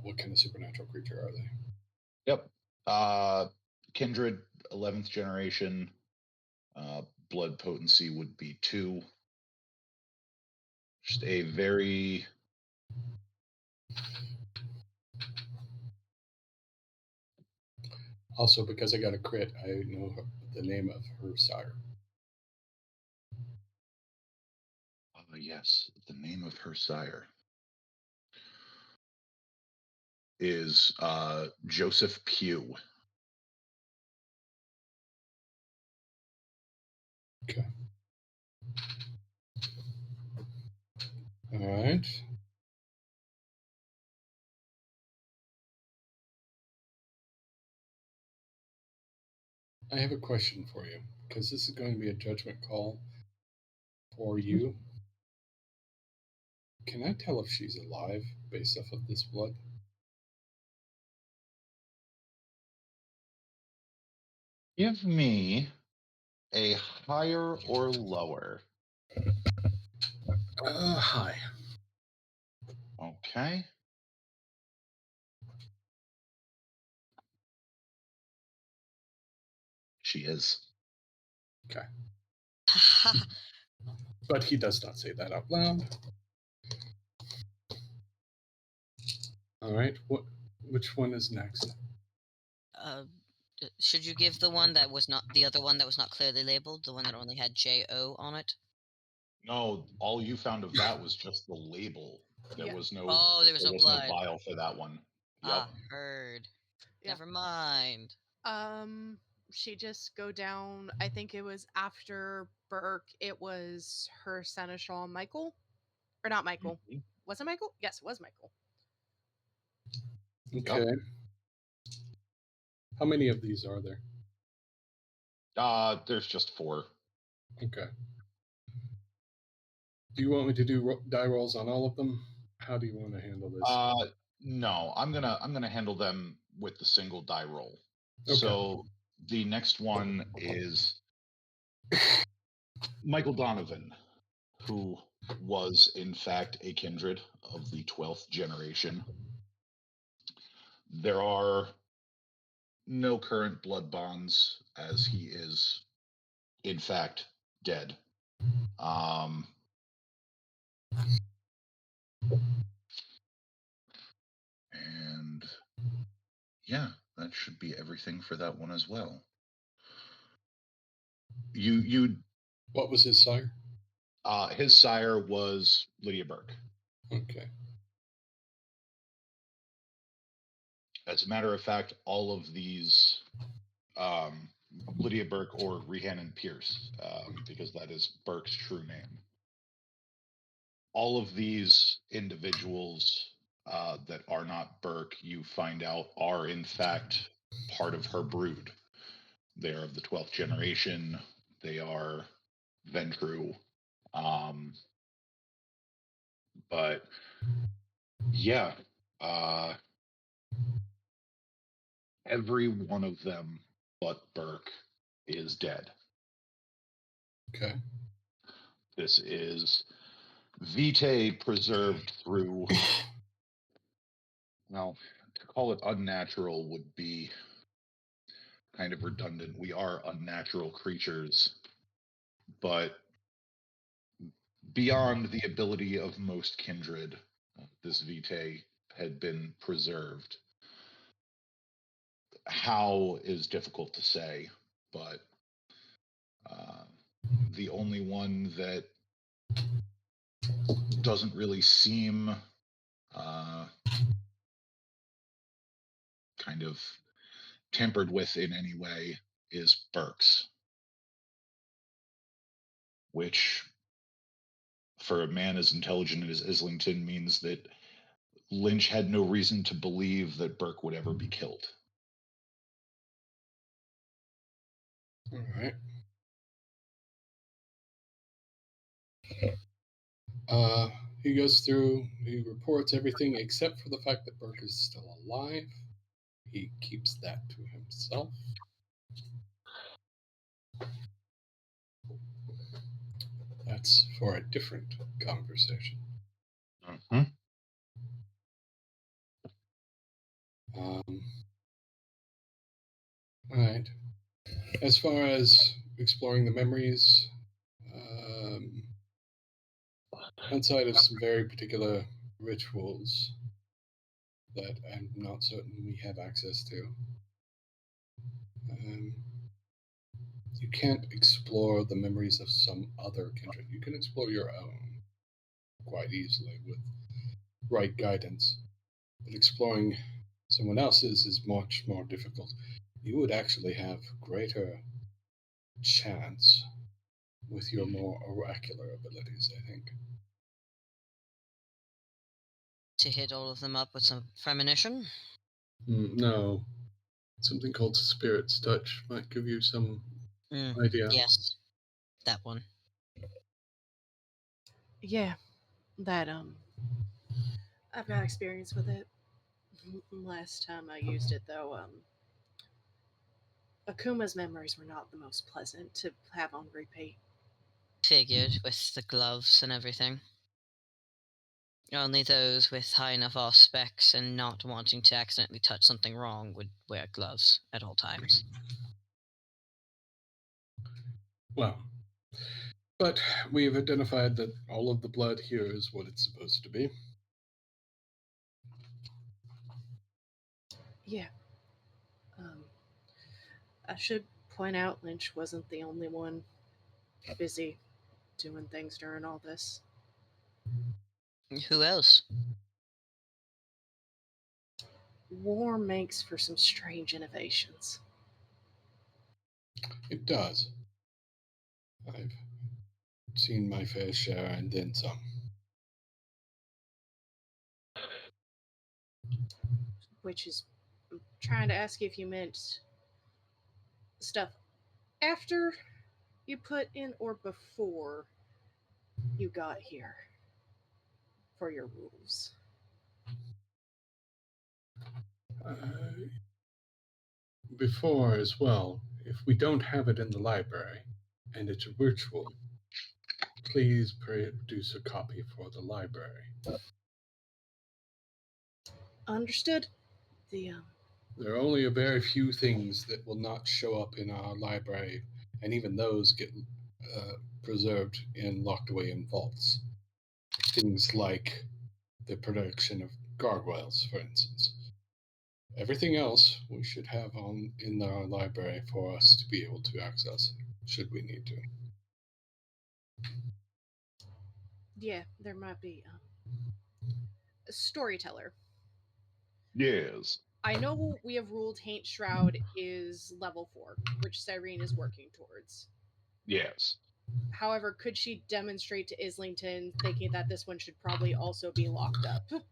what kind of supernatural creature are they? Yep. Kindred, 11th generation. Blood potency would be 2. Just a very Also, because I got a crit, I know the name of her sire. yes, the name of her sire is Joseph Pugh. Okay. All right. I have a question for you, because this is going to be a judgment call for you. Can I tell if she's alive based off of this blood? Give me a higher or lower. High. Okay. She is. Okay. But he does not say that out loud. All right. Which one is next? Should you give the one that was not the other one that was not clearly labeled, the one that only had JO on it? No, all you found of that was just the label. There Yeah. was no Oh, there was no blood. vial for that one. Ah, heard. Yeah. Never mind. She just go down. I think it was after Burke. It was her seneschal Michael, or not Michael. Mhm. Was it Michael? Yes, it was Michael. Okay. How many of these are there? There's just 4. Okay. Do you want me to do die rolls on all of them? How do you want to handle this? No, I'm gonna handle them with the single die roll. Okay. So the next one is Michael Donovan, who was in fact a kindred of the 12th generation. There are no current blood bonds, as he is in fact dead. And yeah, that should be everything for that one as well. You What was his sire? His sire was Lydia Burke. Okay. As a matter of fact, all of these, Lydia Burke or Rhiannon Pierce, because that is Burke's true name. All of these individuals that are not Burke, you find out, are in fact part of her brood. They are of the 12th generation. They are Ventru. But yeah, every one of them but Burke is dead. Okay. This is vitae preserved through, well, to call it unnatural would be kind of redundant. We are unnatural creatures, but beyond the ability of most kindred, this vitae had been preserved. How is difficult to say, but the only one that doesn't really seem kind of tampered with in any way is Burke's, which for a man as intelligent as Islington means that Lynch had no reason to believe that Burke would ever be killed. All right. He goes through, he reports everything except for the fact that Burke is still alive. He keeps that to himself. That's for a different conversation. Mm-hmm. All right. As far as exploring the memories outside of some very particular rituals that I'm not certain we have access to. You can't explore the memories of some other kindred. You can explore your own quite easily with right guidance, but exploring someone else's is much more difficult. You would actually have greater chance with your more oracular abilities, I think. To hit all of them up with some premonition? No, something called Spirit's Touch might give you some idea. Yes, that one. Yeah, that I've got experience with it. Last time I used it, though, Akuma's memories were not the most pleasant to have on repeat. Figured, with the gloves and everything. Only those with high enough off specs and not wanting to accidentally touch something wrong would wear gloves at all times. Well, but we have identified that all of the blood here is what it's supposed to be. Yeah. I should point out Lynch wasn't the only one busy doing things during all this. Who else? War makes for some strange innovations. It does. I've seen my fair share and then some. Which is, I'm trying to ask you if you meant stuff after you put in or before you got here for your rules. Before as well, if we don't have it in the library and it's a ritual, please produce a copy for the library. Understood. There are only a very few things that will not show up in our library, and even those get preserved and locked away in vaults. Things like the production of gargoyles, for instance. Everything else we should have on in our library for us to be able to access, should we need to. Yeah, there might be a storyteller. Yes. I know we have ruled Haint Shroud is level 4, which Cyrene is working towards. Yes. However, could she demonstrate to Islington, thinking that this one should probably also be locked up?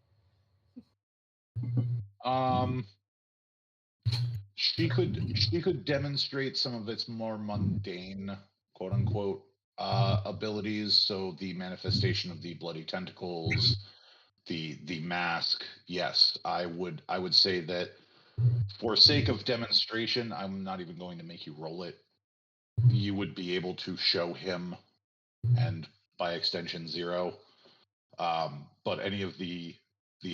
She could demonstrate some of its more mundane, quote unquote, abilities. So the manifestation of the bloody tentacles, the mask. Yes, I would say that for sake of demonstration, I'm not even going to make you roll it. You would be able to show him, and by extension zero. But any of the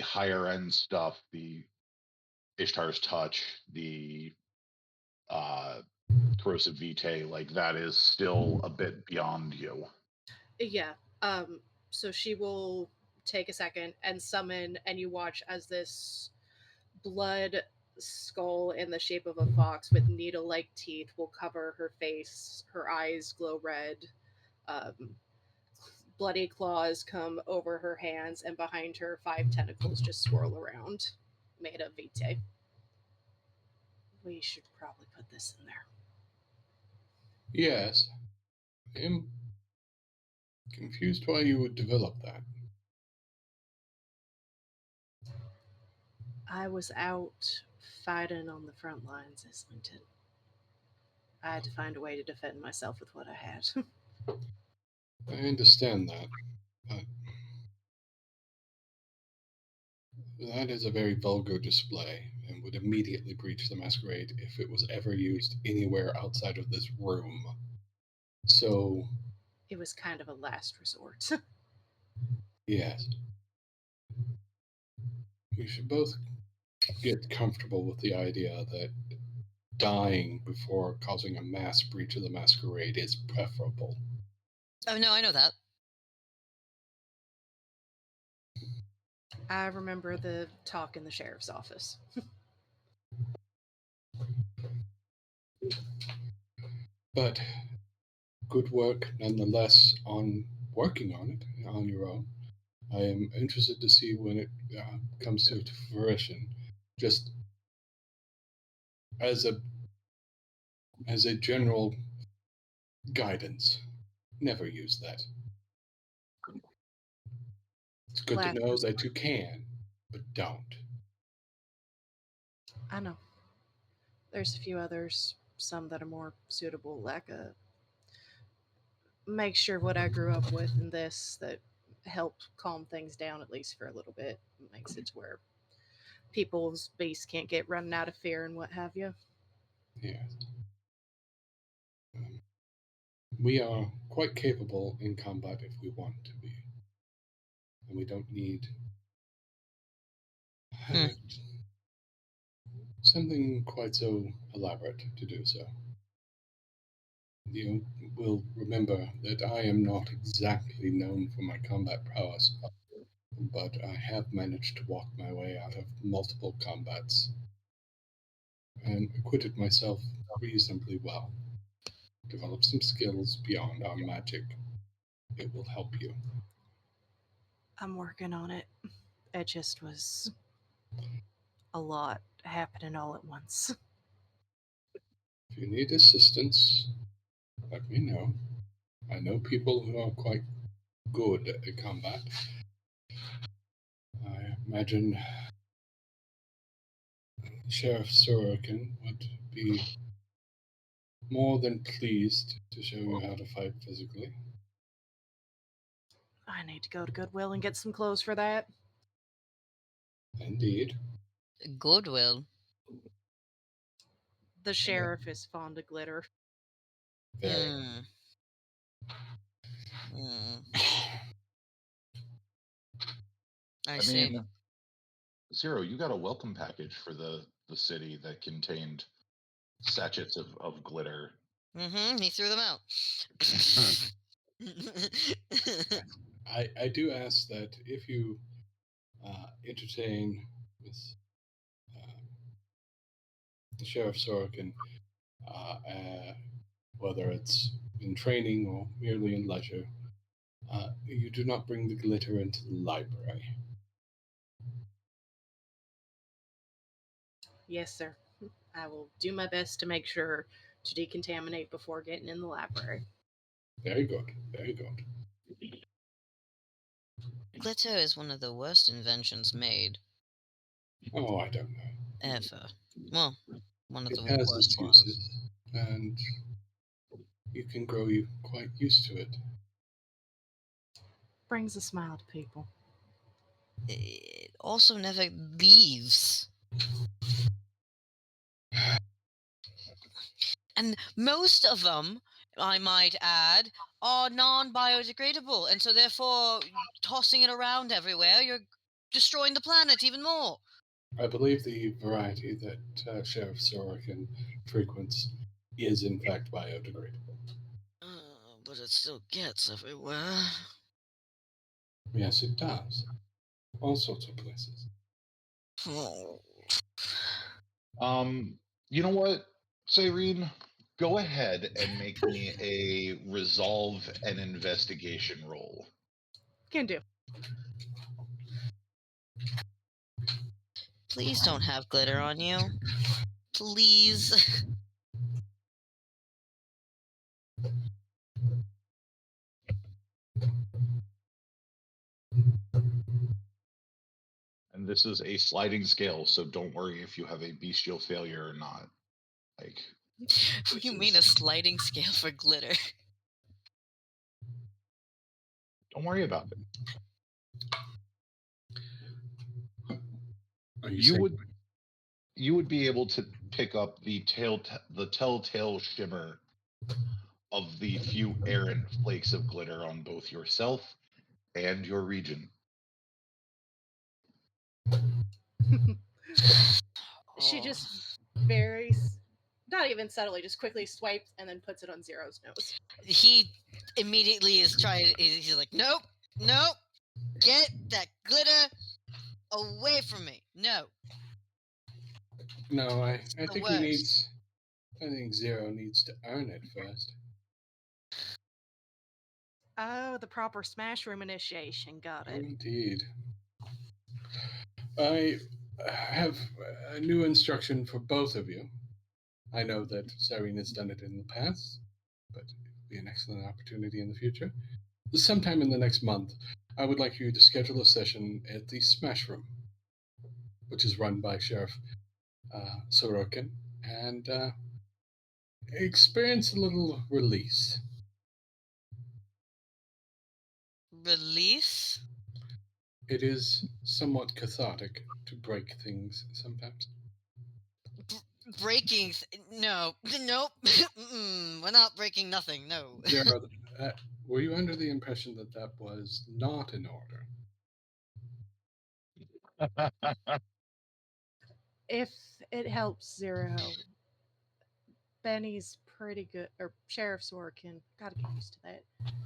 higher end stuff, the Ishtar's touch, the uh, corrosive vitae, like that is still a bit beyond you. Yeah. So she will take a second and summon, and you watch as this blood skull in the shape of a fox with needle like teeth will cover her face. Her eyes glow red. Um, Bloody claws come over her hands, and behind her, 5 tentacles just swirl around, made of vitae. We should probably put this in there. Yes. I'm confused why you would develop that. I was out fighting on the front lines, Islington. I had to find a way to defend myself with what I had. I understand that, but that is a very vulgar display and would immediately breach the masquerade if it was ever used anywhere outside of this room. So, It was kind of a last resort. yes. We should both get comfortable with the idea that dying before causing a mass breach of the masquerade is preferable. Oh, no, I know that. I remember the talk in the sheriff's office. But good work nonetheless on working on it on your own. I am interested to see when it comes to fruition. Just as a general guidance, never use that. It's good to know that you can, but don't. I know. There's a few others, some that are more suitable, like a make sure what I grew up with in this that helped calm things down at least for a little bit. Makes it to where people's beasts can't get running out of fear and what have you. Yes. We are quite capable in combat if we want to be. And we don't need something quite so elaborate to do so. You will remember that I am not exactly known for my combat prowess, but I have managed to walk my way out of multiple combats and acquitted myself reasonably well. Develop some skills beyond our magic. It will help you. I'm working on it. It just was a lot happening all at once. If you need assistance, let me know. I know people who are quite good at combat. I imagine Sheriff Sorokin would be more than pleased to show you how to fight physically. I need to go to Goodwill and get some clothes for that. Indeed. Goodwill. The sheriff is fond of glitter. Very. I see. mean, Zero, you got a welcome package for the city that contained sachets of glitter. He threw them out. I do ask that if you entertain with Sheriff Sorokin, whether it's in training or merely in leisure, you do not bring the glitter into the library. Yes, sir. I will do my best to make sure to decontaminate before getting in the library. Very good. Very good. Glitter is one of the worst inventions made Oh, I don't know. ever. Well, one of It the has worst its ones. uses, and you can grow you quite used to it. Brings a smile to people. It also never leaves. And most of them, I might add, are non-biodegradable, and so therefore tossing it around everywhere, you're destroying the planet even more. I believe the variety that Sheriff Sorokin frequents is in fact biodegradable. But it still gets everywhere. Yes, it does. All sorts of places. Oh. You know what, Cyrene? Go ahead and make me a resolve and investigation roll. Can do. Please don't have glitter on you. Please. And this is a sliding scale, so don't worry if you have a bestial failure or not. Like, What do you mean a sliding scale for glitter? don't worry about it. Are You would be able to pick up the telltale shimmer of the few errant flakes of glitter on both yourself and your region. She Oh. just very not even subtly, just quickly swipes and then puts it on Zero's nose. He immediately is trying. He's like, nope, nope, get that glitter away from me. No. No, I the think worst. he needs. I think Zero needs to earn it first. Oh, the proper Smash Room initiation. Got it. Indeed. I have a new instruction for both of you. I know that Cyrene has done it in the past, but it will be an excellent opportunity in the future. Sometime in the next month, I would like you to schedule a session at the Smash Room, which is run by Sheriff Sorokin, and experience a little release. Release? It is somewhat cathartic to break things sometimes. Breaking? No. Nope. We're not breaking nothing. No. Zero, were you under the impression that that was not in order? If it helps, Zero, Benny's pretty good, or Sheriff Sorokin, gotta get used to that,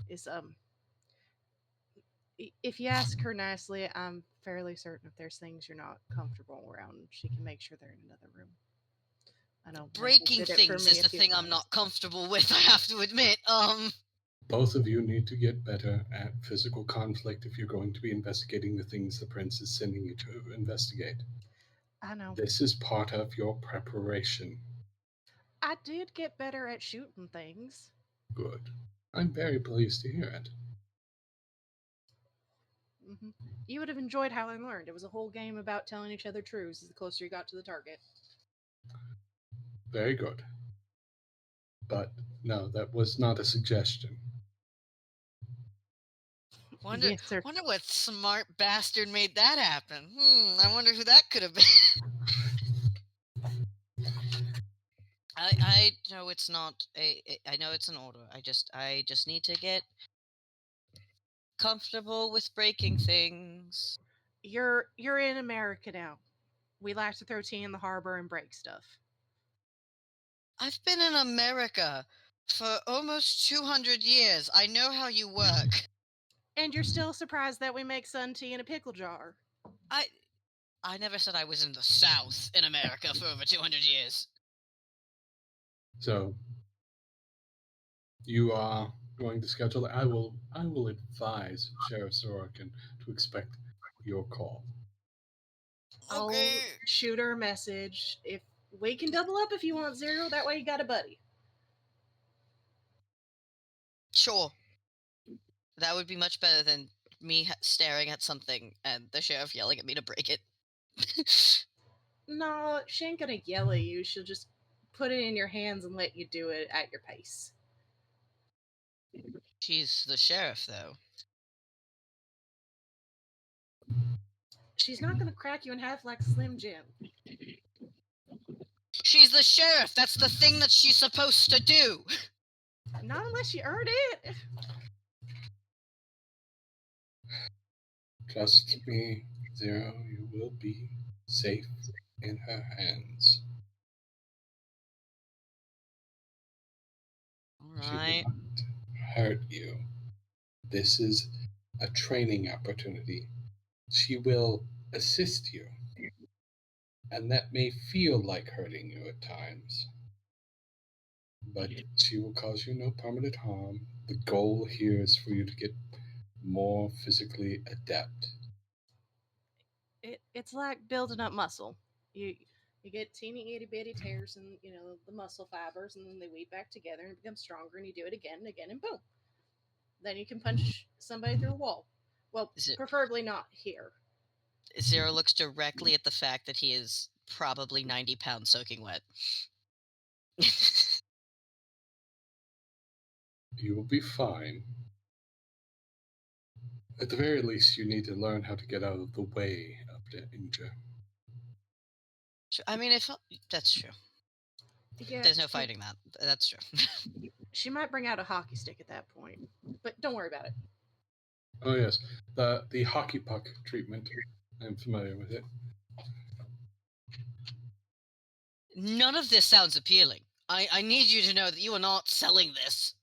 is, if you ask her nicely, I'm fairly certain if there's things you're not comfortable around, she can make sure they're in another room. I know. Breaking things is the thing I'm not comfortable with, I have to admit. Both of you need to get better at physical conflict if you're going to be investigating the things the prince is sending you to investigate. I know. This is part of your preparation. I did get better at shooting things. Good. I'm very pleased to hear it. Mm-hmm. You would have enjoyed how I learned. It was a whole game about telling each other truths the closer you got to the target. Very good. But no, that was not a suggestion. Wonder, yes, sir. Wonder what smart bastard made that happen. I wonder who that could have been. I know it's not I know it's an order. I just need to get comfortable with breaking things. You're in America now. We like to throw tea in the harbor and break stuff. I've been in America for almost 200 years. I know how you work. And you're still surprised that we make sun tea in a pickle jar. I never said I was in the South in America for over 200 years. So you are going to schedule it. I will advise Sheriff Sorokin to expect your call. I'll shoot her a message. If we can double up if you want, Zero, that way you got a buddy. Sure. That would be much better than me staring at something and the sheriff yelling at me to break it. No, she ain't gonna yell at you. She'll just put it in your hands and let you do it at your pace. She's the sheriff, though. She's not gonna crack you in half like Slim Jim. She's the sheriff! That's the thing that she's supposed to do! Not unless you earned it! Trust me, Zero, you will be safe in her hands. Alright. She will not hurt you. This is a training opportunity. She will assist you. And that may feel like hurting you at times. But she will cause you no permanent harm. The goal here is for you to get more physically adept. It's like building up muscle. You get teeny itty bitty tears in the muscle fibers, and then they weave back together and become stronger. And you do it again and again, and boom. Then you can punch somebody through a wall. Well, preferably not here. Zero looks directly at the fact that he is probably 90 pounds soaking wet. You will be fine. At the very least, you need to learn how to get out of the way of danger. I mean, that's true. Yeah, there's no fighting that. That's true. She might bring out a hockey stick at that point, but don't worry about it. Oh yes, the hockey puck treatment. I'm familiar with it. None of this sounds appealing. I need you to know that you are not selling this.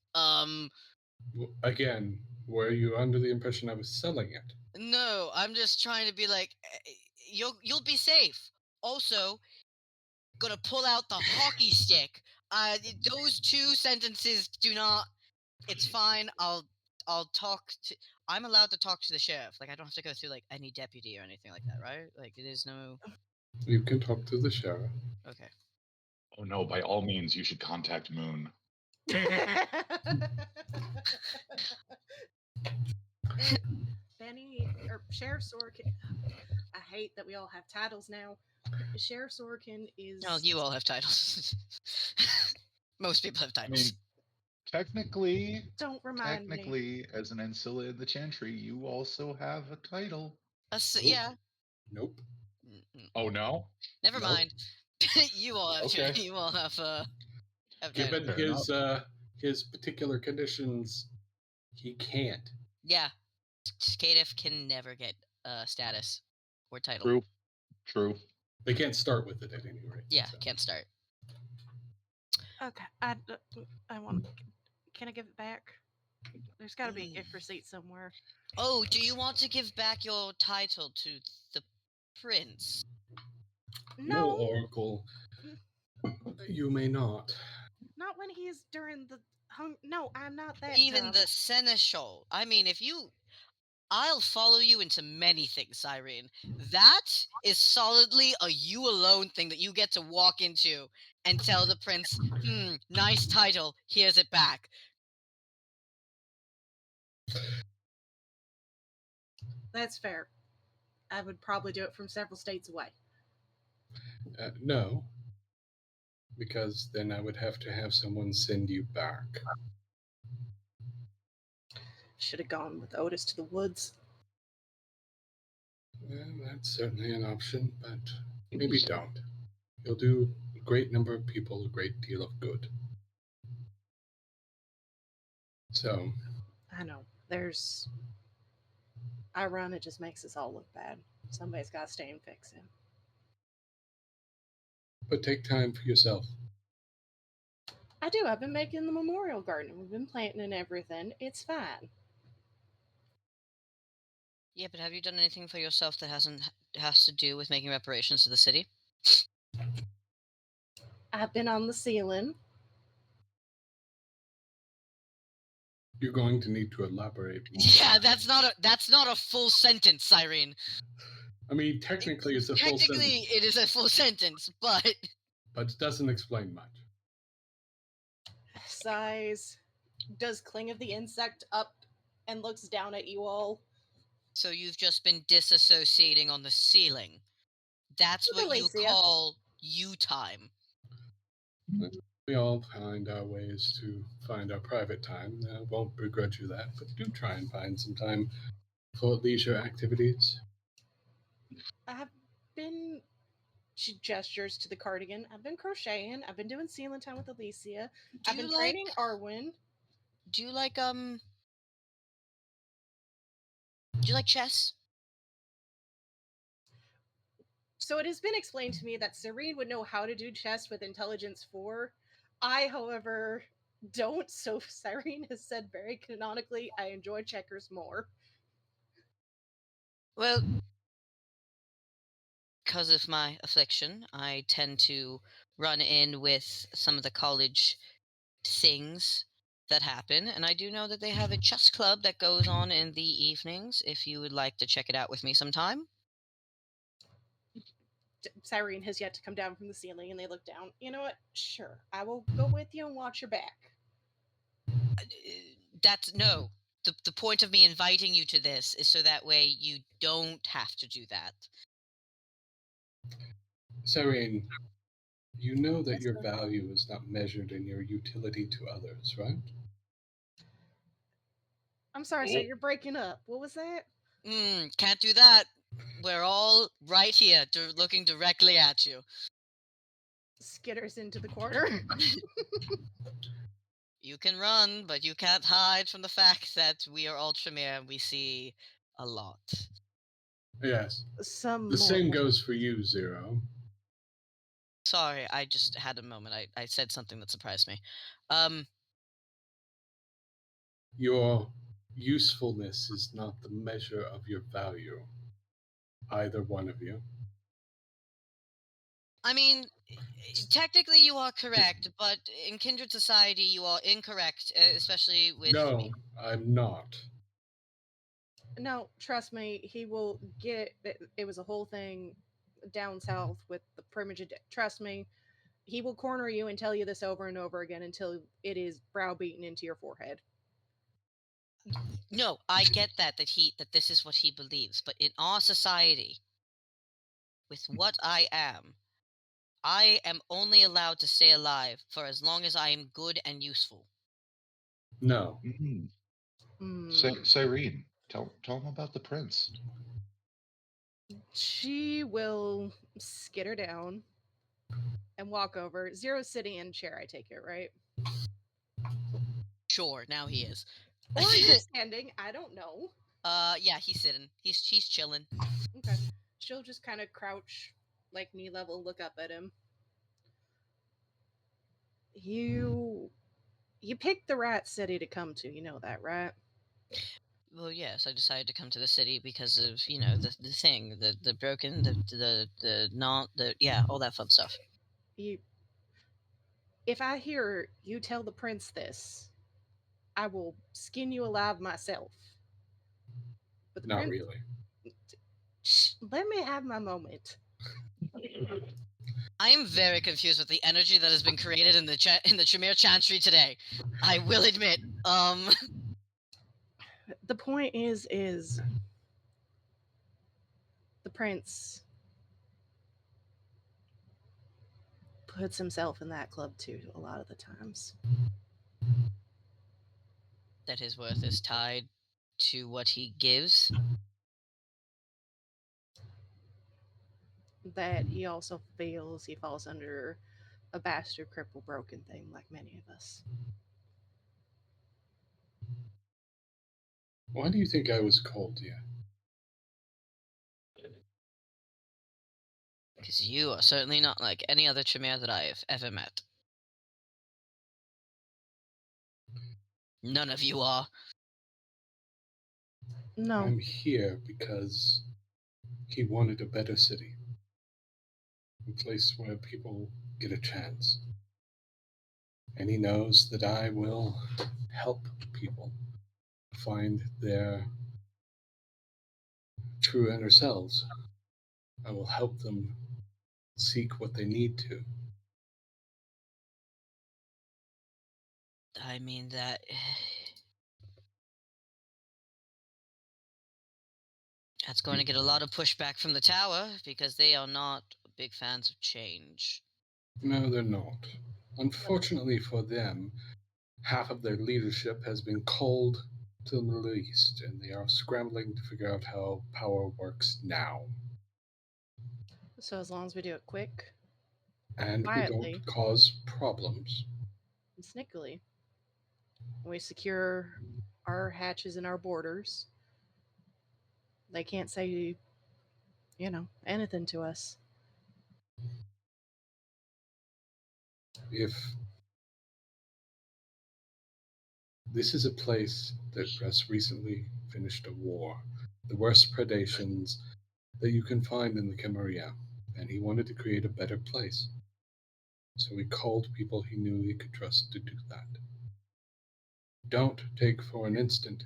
Again, were you under the impression I was selling it? No, I'm just trying to be like, you'll be safe. Also, gonna pull out the hockey stick. Those two sentences do not. It's fine. I'll talk to. I'm allowed to talk to the sheriff. Like I don't have to go through like any deputy or anything like that, right? Like it is no. You can talk to the sheriff. Okay. Oh no! By all means, you should contact Moon. Benny or Sheriff Sorkin. I hate that we all have titles now. Sheriff Sorkin is. No, you all have titles. Most people have I titles. mean, technically, Don't remind me. as an Ancilla in the Chantry, you also have a title. Yeah. Nope. Oh no! Never Nope. mind. You all have. Okay. You all have. Given Fair his particular conditions, he can't. Yeah. Skatif can never get status or title. True. They can't start with it at any rate. Yeah, so. can't start. Okay, I want. Can I give it back? There's got to be a gift receipt somewhere. Oh, do you want to give back your title to the prince? No, Oracle. You may not. Not when he's during the No, I'm not that. Even dumb. the seneschal. I mean, I'll follow you into many things, Irene. That is solidly a you alone thing that you get to walk into and tell the prince, nice title, here's it back. That's fair. I would probably do it from several states away. No. Because then I would have to have someone send you back. Should have gone with Otis to the woods. Well, that's certainly an option, but maybe don't. You'll do a great number of people a great deal of good. So. I know. I run, it just makes us all look bad. Somebody's got to stay and fix him. But take time for yourself. I do. I've been making the memorial garden. We've been planting and everything. It's fine. Yeah, but have you done anything for yourself that has to do with making reparations to the city? I've been on the ceiling. You're going to need to elaborate more. Yeah, that's not a full sentence, Irene. I mean, technically it's a full sentence. Technically, it is a full sentence, but it doesn't explain much. Sighs, does Cling of the Insect up and looks down at you all. So you've just been disassociating on the ceiling. That's With what you Alicia. call you time. We all find our ways to find our private time. I won't begrudge you that, but do try and find some time for leisure activities. I've been... She gestures to the cardigan. I've been crocheting. I've been doing ceiling time with Alicia. I've been training Arwen. Do you like chess? So it has been explained to me that Serene would know how to do chess with intelligence 4. I, however, don't. So Serene has said very canonically, I enjoy checkers more. Well, because of my affliction, I tend to run in with some of the college things that happen, and I do know that they have a chess club that goes on in the evenings, if you would like to check it out with me sometime. Cyrene has yet to come down from the ceiling, and they look down. You know what? Sure. I will go with you and watch your back. No. The point of me inviting you to this is so that way you don't have to do that. Cyrene, you know that your value is not measured in your utility to others, right? I'm sorry, sir, you're breaking up. What was that? Can't do that. We're all right here, looking directly at you. Skitters into the corner. You can run, but you can't hide from the fact that we are all Tremere and we see a lot. Yes. The same goes for you, Zero. Sorry, I just had a moment. I said something that surprised me. Your usefulness is not the measure of your value, either one of you. I mean, technically you are correct, but in kindred society you are incorrect, especially with No, me. I'm not. No, trust me, he will get it. It was a whole thing down south with the primage. Trust me, he will corner you and tell you this over and over again until it is browbeaten into your forehead. No, I get that that this is what he believes, but in our society, with what I am only allowed to stay alive for as long as I am good and useful. No. Mm. Hmm. Cyrene, tell him about the prince. She will skitter down and walk over. Zero's sitting in chair, I take it, right? Sure, now he is. Or he's standing. I don't know. Yeah, he's sitting. He's chilling. Okay. She'll just kind of crouch, like knee level, look up at him. You picked the right city to come to, you know that, right? Well, yes, I decided to come to the city because of the thing, the broken, the not the yeah, all that fun stuff. You If I hear you tell the prince this, I will skin you alive myself. But the Not prince, really. shh, let me have my moment. I am very confused with the energy that has been created in the Tremere Chantry today. I will admit. The point is the prince puts himself in that club too a lot of the times. That his worth is tied to what he gives. That he also feels he falls under a bastard, cripple, broken thing like many of us. Why do you think I was called here? Because you are certainly not like any other Tremere that I have ever met. None of you are. No. I'm here because he wanted a better city. A place where people get a chance. And he knows that I will help people find their true inner selves. I will help them seek what they need to. I mean that. That's going to get a lot of pushback from the tower because they are not big fans of change. No, they're not. Unfortunately for them, half of their leadership has been called to the Middle East, and they are scrambling to figure out how power works now. So as long as we do it quick, And we don't quietly, cause problems. and snickily, we secure our hatches and our borders, they can't say, anything to us. If this is a place that has recently finished a war, the worst predations that you can find in the Camarilla, and he wanted to create a better place. So he called people he knew he could trust to do that. Don't take for an instant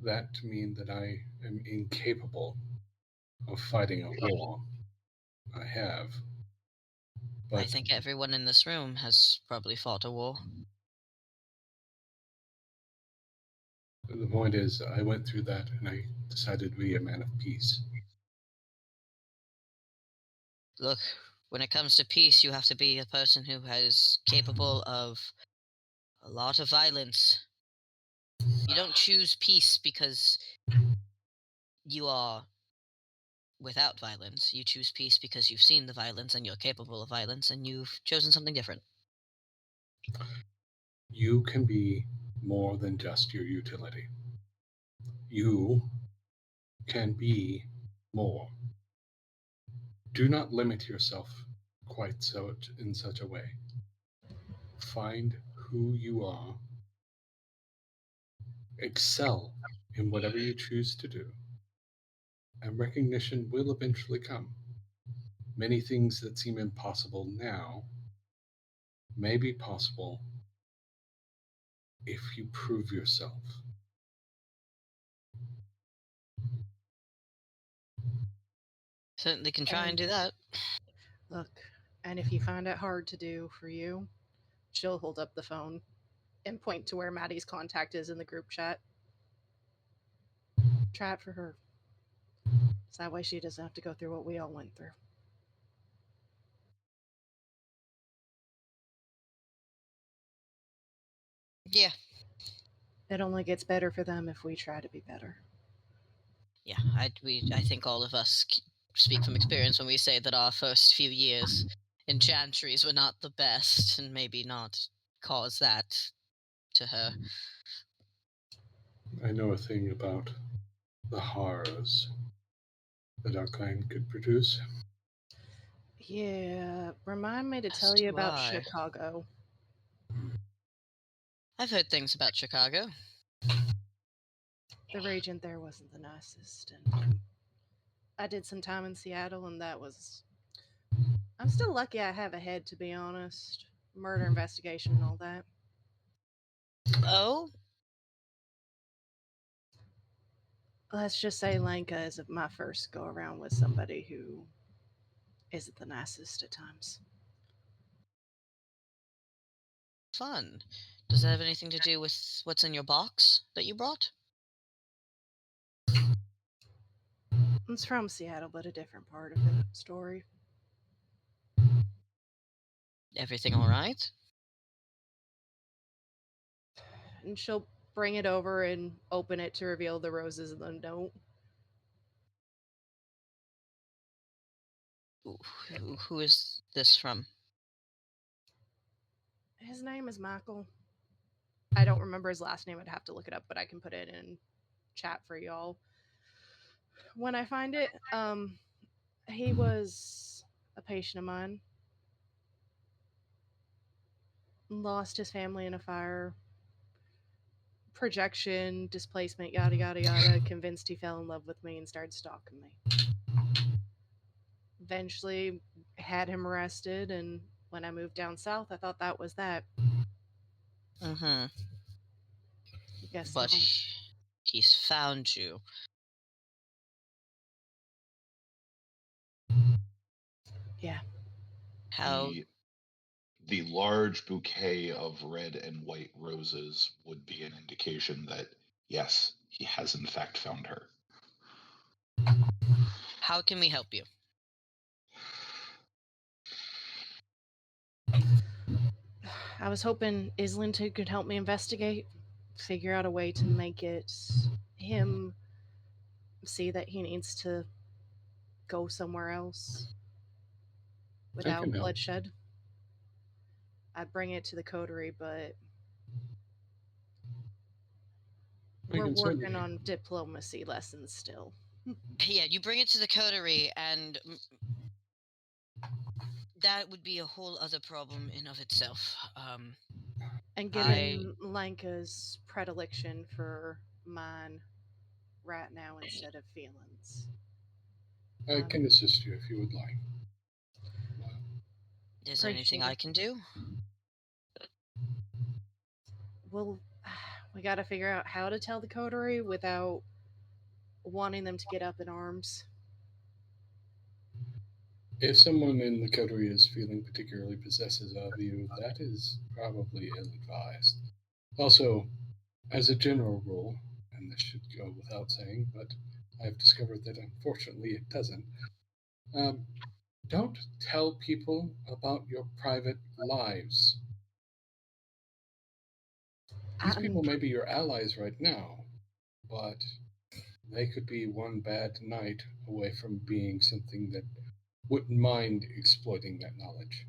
that to mean that I am incapable of fighting a war. I have. But I think everyone in this room has probably fought a war. the point is, I went through that and I decided to be a man of peace. Look, when it comes to peace, you have to be a person who is capable of a lot of violence. You don't choose peace because you are without violence. You choose peace because you've seen the violence and you're capable of violence and you've chosen something different. You can be more than just your utility. You can be more. Do not limit yourself quite so in such a way. Find who you are, excel in whatever you choose to do, and recognition will eventually come. Many things that seem impossible now may be possible if you prove yourself. Certainly can try and do And that. look, and if you find it hard to do for you, she'll hold up the phone and point to where Maddie's contact is in the group chat. Try it for her. So that way she doesn't have to go through what we all went through. Yeah, It only gets better for them if we try to be better. yeah. I think all of us speak from experience when we say that our first few years in Chantries were not the best, and maybe not cause that to her. I know a thing about the horrors that our kind could produce. Yeah, remind me to As tell you do about I. Chicago. I've heard things about Chicago. The regent there wasn't the nicest, and I did some time in Seattle, and that was. I'm still lucky I have a head, to be honest. Murder investigation and all that. Oh, Let's just say Lanka is my first go around with somebody who isn't the nicest at times. fun. Does that have anything to do with what's in your box that you brought? It's from Seattle, but a different part of the story. Everything all right? And she'll bring it over and open it to reveal the roses in the note. Who is this from? His name is Michael. I don't remember his last name. I'd have to look it up, but I can put it in chat for y'all when I find it. He was a patient of mine. Lost his family in a fire. Projection, displacement, yada yada yada. Convinced he fell in love with me and started stalking me. Eventually, had him arrested, and when I moved down south, I thought that was that. Mm-hmm. Guess But not. he's found you. Yeah. How? The large bouquet of red and white roses would be an indication that yes, he has in fact found her. How can we help you? I was hoping Islington could help me investigate, figure out a way to make it him see that he needs to go somewhere else I can without help. bloodshed. I'd bring it to the coterie, but I we're can working certainly. on diplomacy lessons still. Yeah, you bring it to the coterie, and that would be a whole other problem in of itself. And I given Lanka's predilection for mine right now instead of feelings. I can assist you if you would like. is there anything Appreciate I it. can do? Well, we got to figure out how to tell the coterie without wanting them to get up in arms. If someone in the coterie is feeling particularly possessive of you, that is probably ill advised. Also, as a general rule, and this should go without saying, but I've discovered that unfortunately it doesn't, um, don't tell people about your private lives. These people may be your allies right now, but they could be one bad night away from being something that wouldn't mind exploiting that knowledge.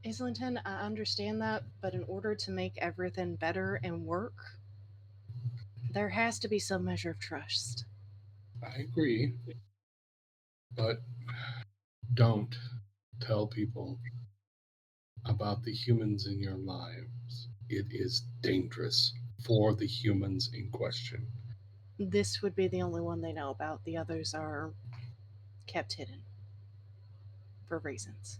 Islington, I understand that, but in order to make everything better and work, there has to be some measure of trust. I agree, but don't. tell people about the humans in your lives. It is dangerous for the humans in question. This would be the only one they know about. The others are kept hidden for reasons.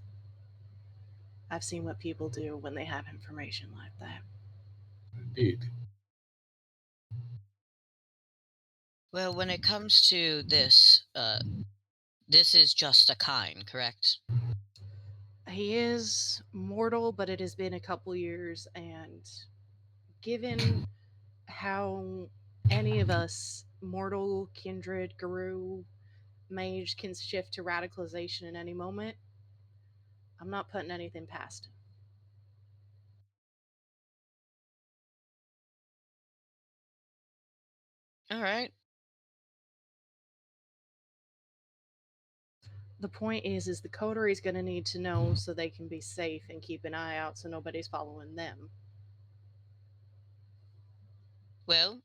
I've seen what people do when they have information like that. Indeed. Well, when it comes to this, this is just a kind, correct? He is mortal, but it has been a couple years, and given how any of us, mortal, kindred, guru, mage, can shift to radicalization in any moment, I'm not putting anything past him. All right. The point is the coterie is going to need to know so they can be safe and keep an eye out so nobody's following them. Well,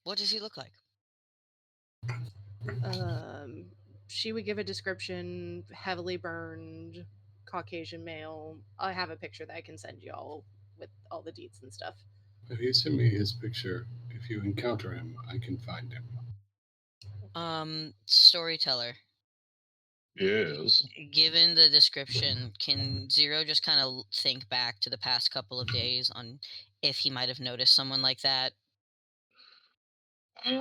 what does he look like? Um, she would give a description: heavily burned, Caucasian male. I have a picture that I can send you all with all the deets and stuff. If you send me his picture, if you encounter him, I can find him. Storyteller. Yes. Given the description, can Zero just kind of think back to the past couple of days on if he might have noticed someone like that? You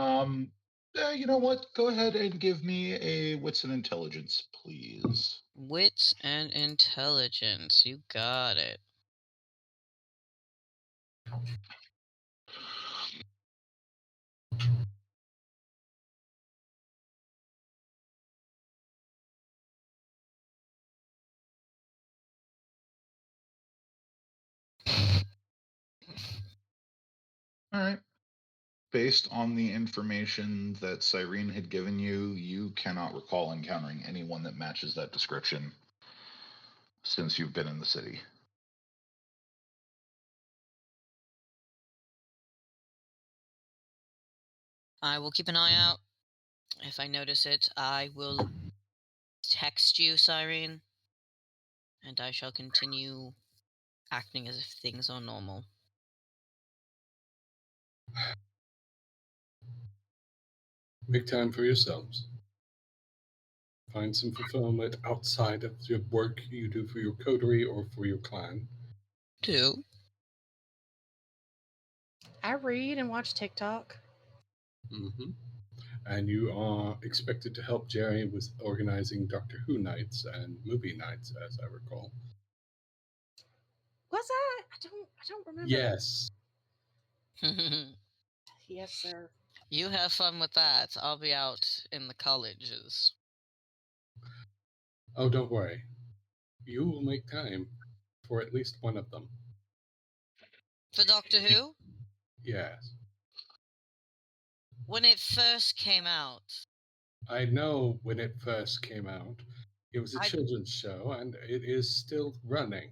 know what? Go ahead and give me a wits and intelligence, please. Wits and intelligence. You got it. All right. Based on the information that Cyrene had given you, you cannot recall encountering anyone that matches that description since you've been in the city. I will keep an eye out. If I notice it, I will text you, Cyrene, and I shall continue acting as if things are normal. Make time for yourselves. Find some fulfillment outside of the work you do for your coterie or for your clan. Two. I read and watch TikTok. Mm-hmm. And you are expected to help Jerry with organizing Doctor Who nights and movie nights, as I recall. Was I don't remember. Yes. Yes, sir. You have fun with that. I'll be out in the colleges. Oh, don't worry. You will make time for at least one of them. For Doctor Who? Yes. When it first came out, I know when it first came out, it was a I- children's show, and it is still running.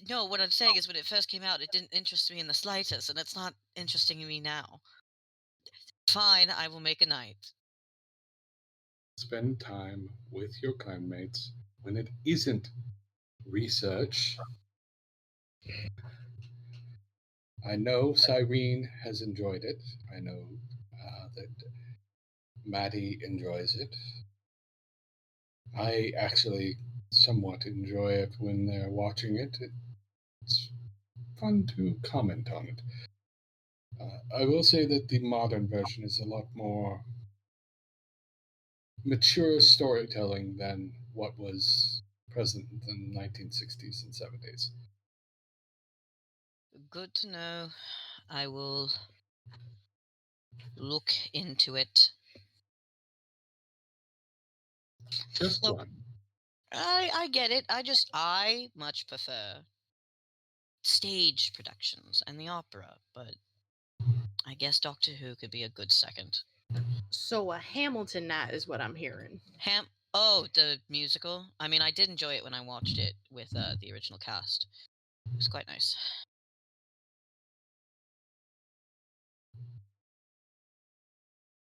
no, what I'm saying is when it first came out, it didn't interest me in the slightest, and it's not interesting me now. Fine, I will make a night. Spend time with your clanmates when it isn't research. I know Cyrene has enjoyed it. I know that Maddie enjoys it. I actually somewhat enjoy it when they're watching it. It's fun to comment on it. I will say that the modern version is a lot more mature storytelling than what was present in the 1960s and 70s. Good to know. I will look into it. Just Look, one. I get it. I much prefer stage productions and the opera, but I guess Doctor Who could be a good second. So a Hamilton night is what I'm hearing. Oh, the musical. I mean, I did enjoy it when I watched it with the original cast. It was quite nice.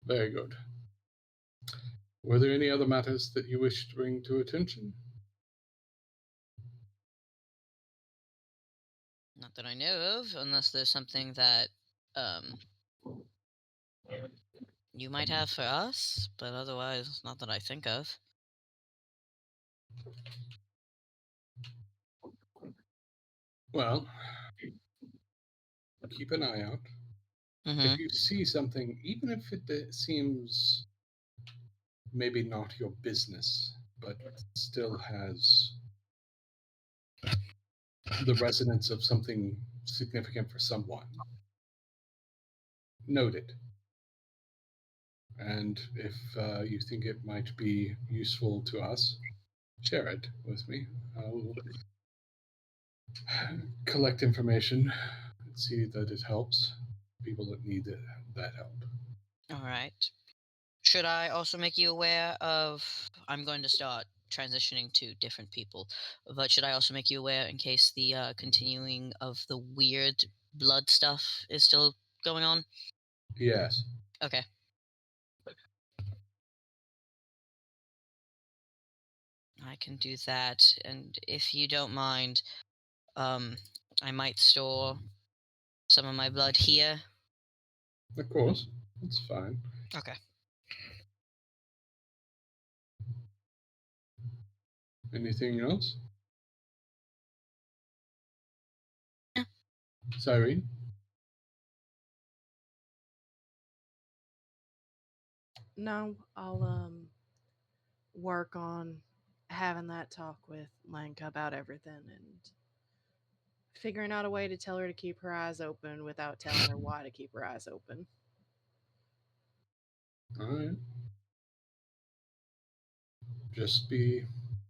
Very good. Were there any other matters that you wish to bring to attention? Not that I know of, unless there's something that you might have for us, but otherwise, not that I think of. Well, keep an eye out. Mm-hmm. If you see something, even if it seems maybe not your business, but still has the resonance of something significant for someone, note it. And if you think it might be useful to us, share it with me. I will collect information and see that it helps people that need that help. All right. Should I also make you aware of? I'm going to start transitioning to different people, but should I also make you aware in case the continuing of the weird blood stuff is still going on? Yes. Okay. I can do that, and if you don't mind, I might store some of my blood here. Of course. That's fine. Okay. Anything else? Yeah. Cyrene? No, I'll work on having that talk with Lanka about everything and figuring out a way to tell her to keep her eyes open without telling her why to keep her eyes open. All right. Just be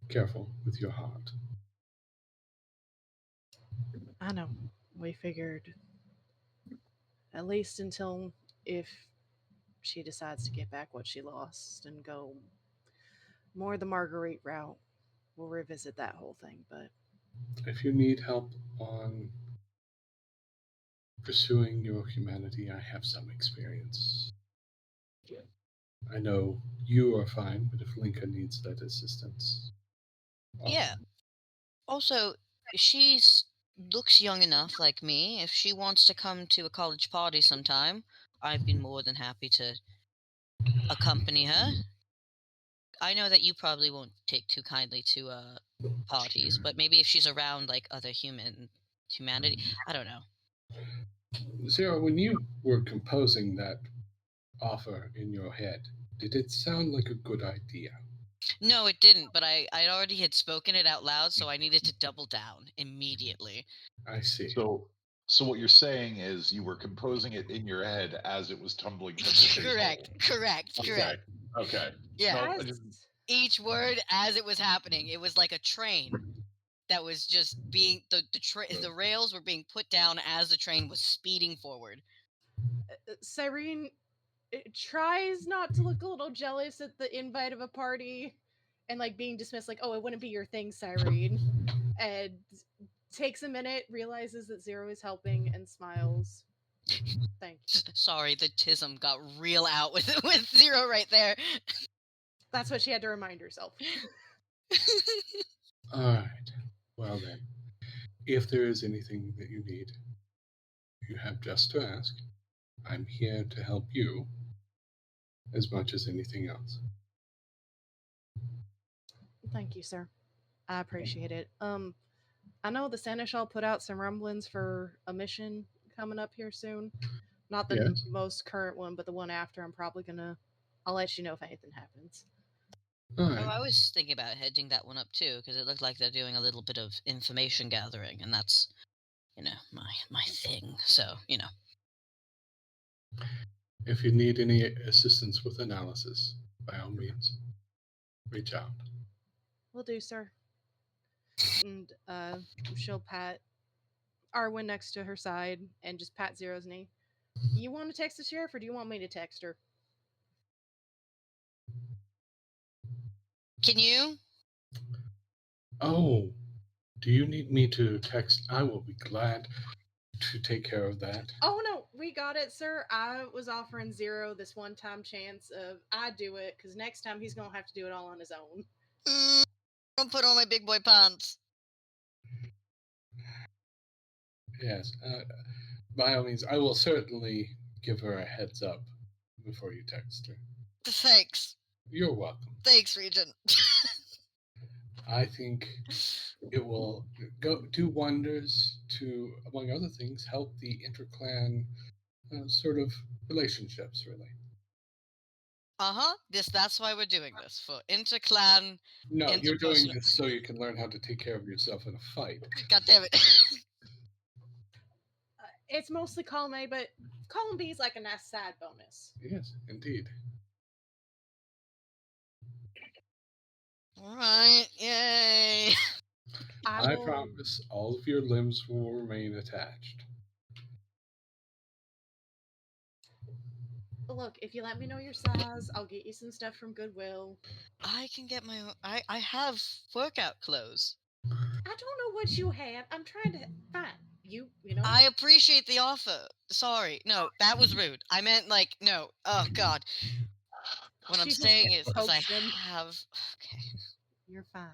careful with your heart. I know. We figured at least until if she decides to get back what she lost and go more the Marguerite route, we'll revisit that whole thing. But If you need help on pursuing your humanity, I have some experience. I know you are fine, but if Linka needs that assistance, Yeah. Also, she's looks young enough like me. If she wants to come to a college party sometime, I'd be more than happy to accompany her. I know that you probably won't take too kindly to parties, but maybe if she's around like other humanity, I don't know. Zero, when you were composing that offer in your head, did it sound like a good idea? No, it didn't, but I already had spoken it out loud, so I needed to double down immediately. I see. So what you're saying is you were composing it in your head as it was tumbling from the table. Correct. Okay. Yeah. No, as Each word as it was happening, it was like a train that was just being the rails were being put down as the train was speeding forward. Cyrene tries not to look a little jealous at the invite of a party and like being dismissed, like, oh, it wouldn't be your thing, Cyrene. And takes a minute, realizes that Zero is helping, and smiles. Thank you. Sorry, the tism got real out with with Zero right there. That's what she had to remind herself. All right. Well then, if there is anything that you need, you have just to ask. I'm here to help you as much as anything else. Thank you, sir. I appreciate it. I know the Seneschal put out some rumblings for a mission coming up here soon. Not the Yes. most current one, but the one after. I'll let you know if anything happens. All Oh, right. I was thinking about heading that one up too, because it looked like they're doing a little bit of information gathering, and that's, my thing. So, If you need any assistance with analysis, by all means, reach out. Will do, sir. And she'll pat Arwen next to her side and just pat Zero's knee. You want to text the sheriff, or do you want me to text her? Can you? Oh, do you need me to text? I will be glad to take care of that? Oh no, we got it, sir. I was offering Zero this one-time chance of I do it because next time he's gonna have to do it all on his own. Don't put on my big boy pants. Yes. By all means, I will certainly give her a heads up before you text her. Thanks. You're welcome. Thanks, Regent. I think it will go do wonders to, among other things, help the interclan sort of relationships, really. That's why we're doing this, for interclan. No, you're doing interpersonal. this so you can learn how to take care of yourself in a fight. God damn it. It's mostly column A, but column B is like a nice side bonus. Yes, indeed. All right, yay. I promise all of your limbs will remain attached. Look, if you let me know your size, I'll get you some stuff from Goodwill. I can get my own. I have workout clothes. I don't know what you have. I'm trying to find you know. I appreciate the offer. Sorry. No, that was rude. I meant like, no. Oh, God. What I'm She just saying is I pokes him. have. Okay. You're fine.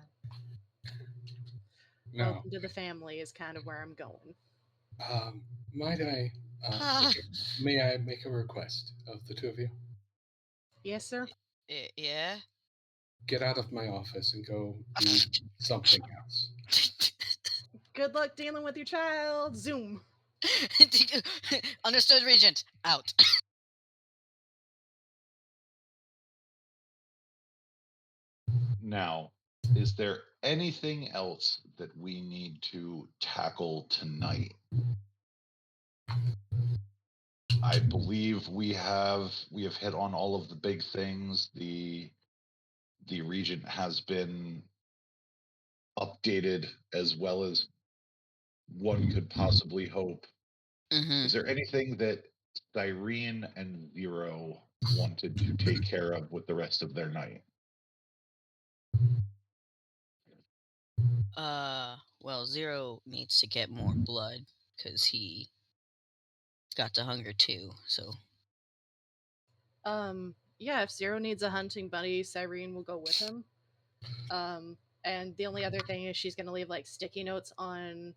No. Welcome to the family is kind of where I'm going. Might I? May I make a request of the two of you? Yes, sir. Yeah. Get out of my office and go do something else. Good luck dealing with your child. Zoom. Understood, Regent. Out. Now, is there anything else that we need to tackle tonight? I believe we have hit on all of the big things. The Regent has been updated as well as one could possibly hope. Mm-hmm. Is there anything that Cyrene and Zero wanted to take care of with the rest of their night? Well, Zero needs to get more blood because he got to hunger too. So. Yeah, if Zero needs a hunting buddy, Cyrene will go with him. And the only other thing is she's gonna leave like sticky notes on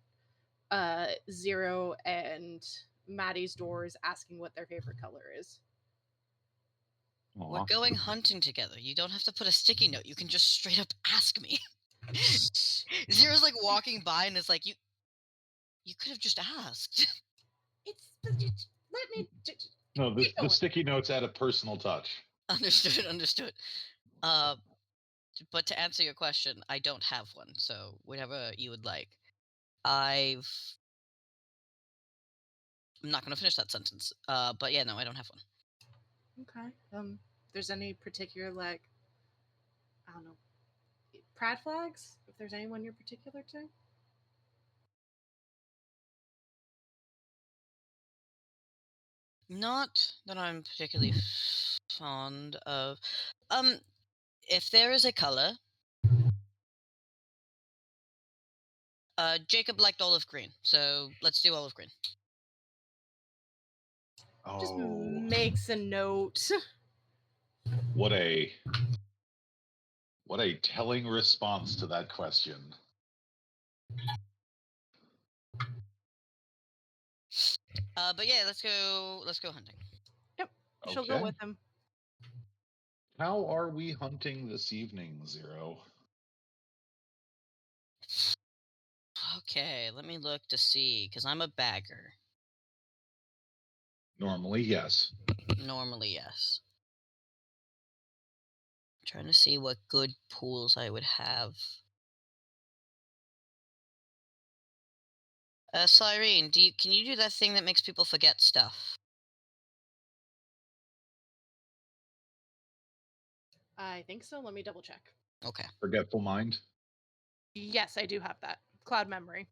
Zero and Maddie's doors asking what their favorite color is. Aww. We're going hunting together. You don't have to put a sticky note. You can just straight up ask me. Zero's like walking by and is like, you could have just asked. Let me. No, the sticky notes add a personal touch. Understood. But to answer your question, I don't have one. So whatever you would like. I'm not going to finish that sentence. But yeah, no, I don't have one. Okay. There's any particular like, I don't know, pride flags? If there's anyone you're particular to? Not that I'm particularly fond of. If there is a color, Jacob liked olive green, so let's do olive green. Just Oh, makes a note. what a telling response to that question. But yeah, let's go hunting. Yep, she'll go with him. How are we hunting this evening, Zero? Okay, let me look to see, because I'm a bagger. Normally, yes. Normally, yes. I'm trying to see what good pools I would have. Cyrene, can you do that thing that makes people forget stuff? I think so. Let me double check. Okay. Forgetful mind? Yes, I do have that. Cloud memory.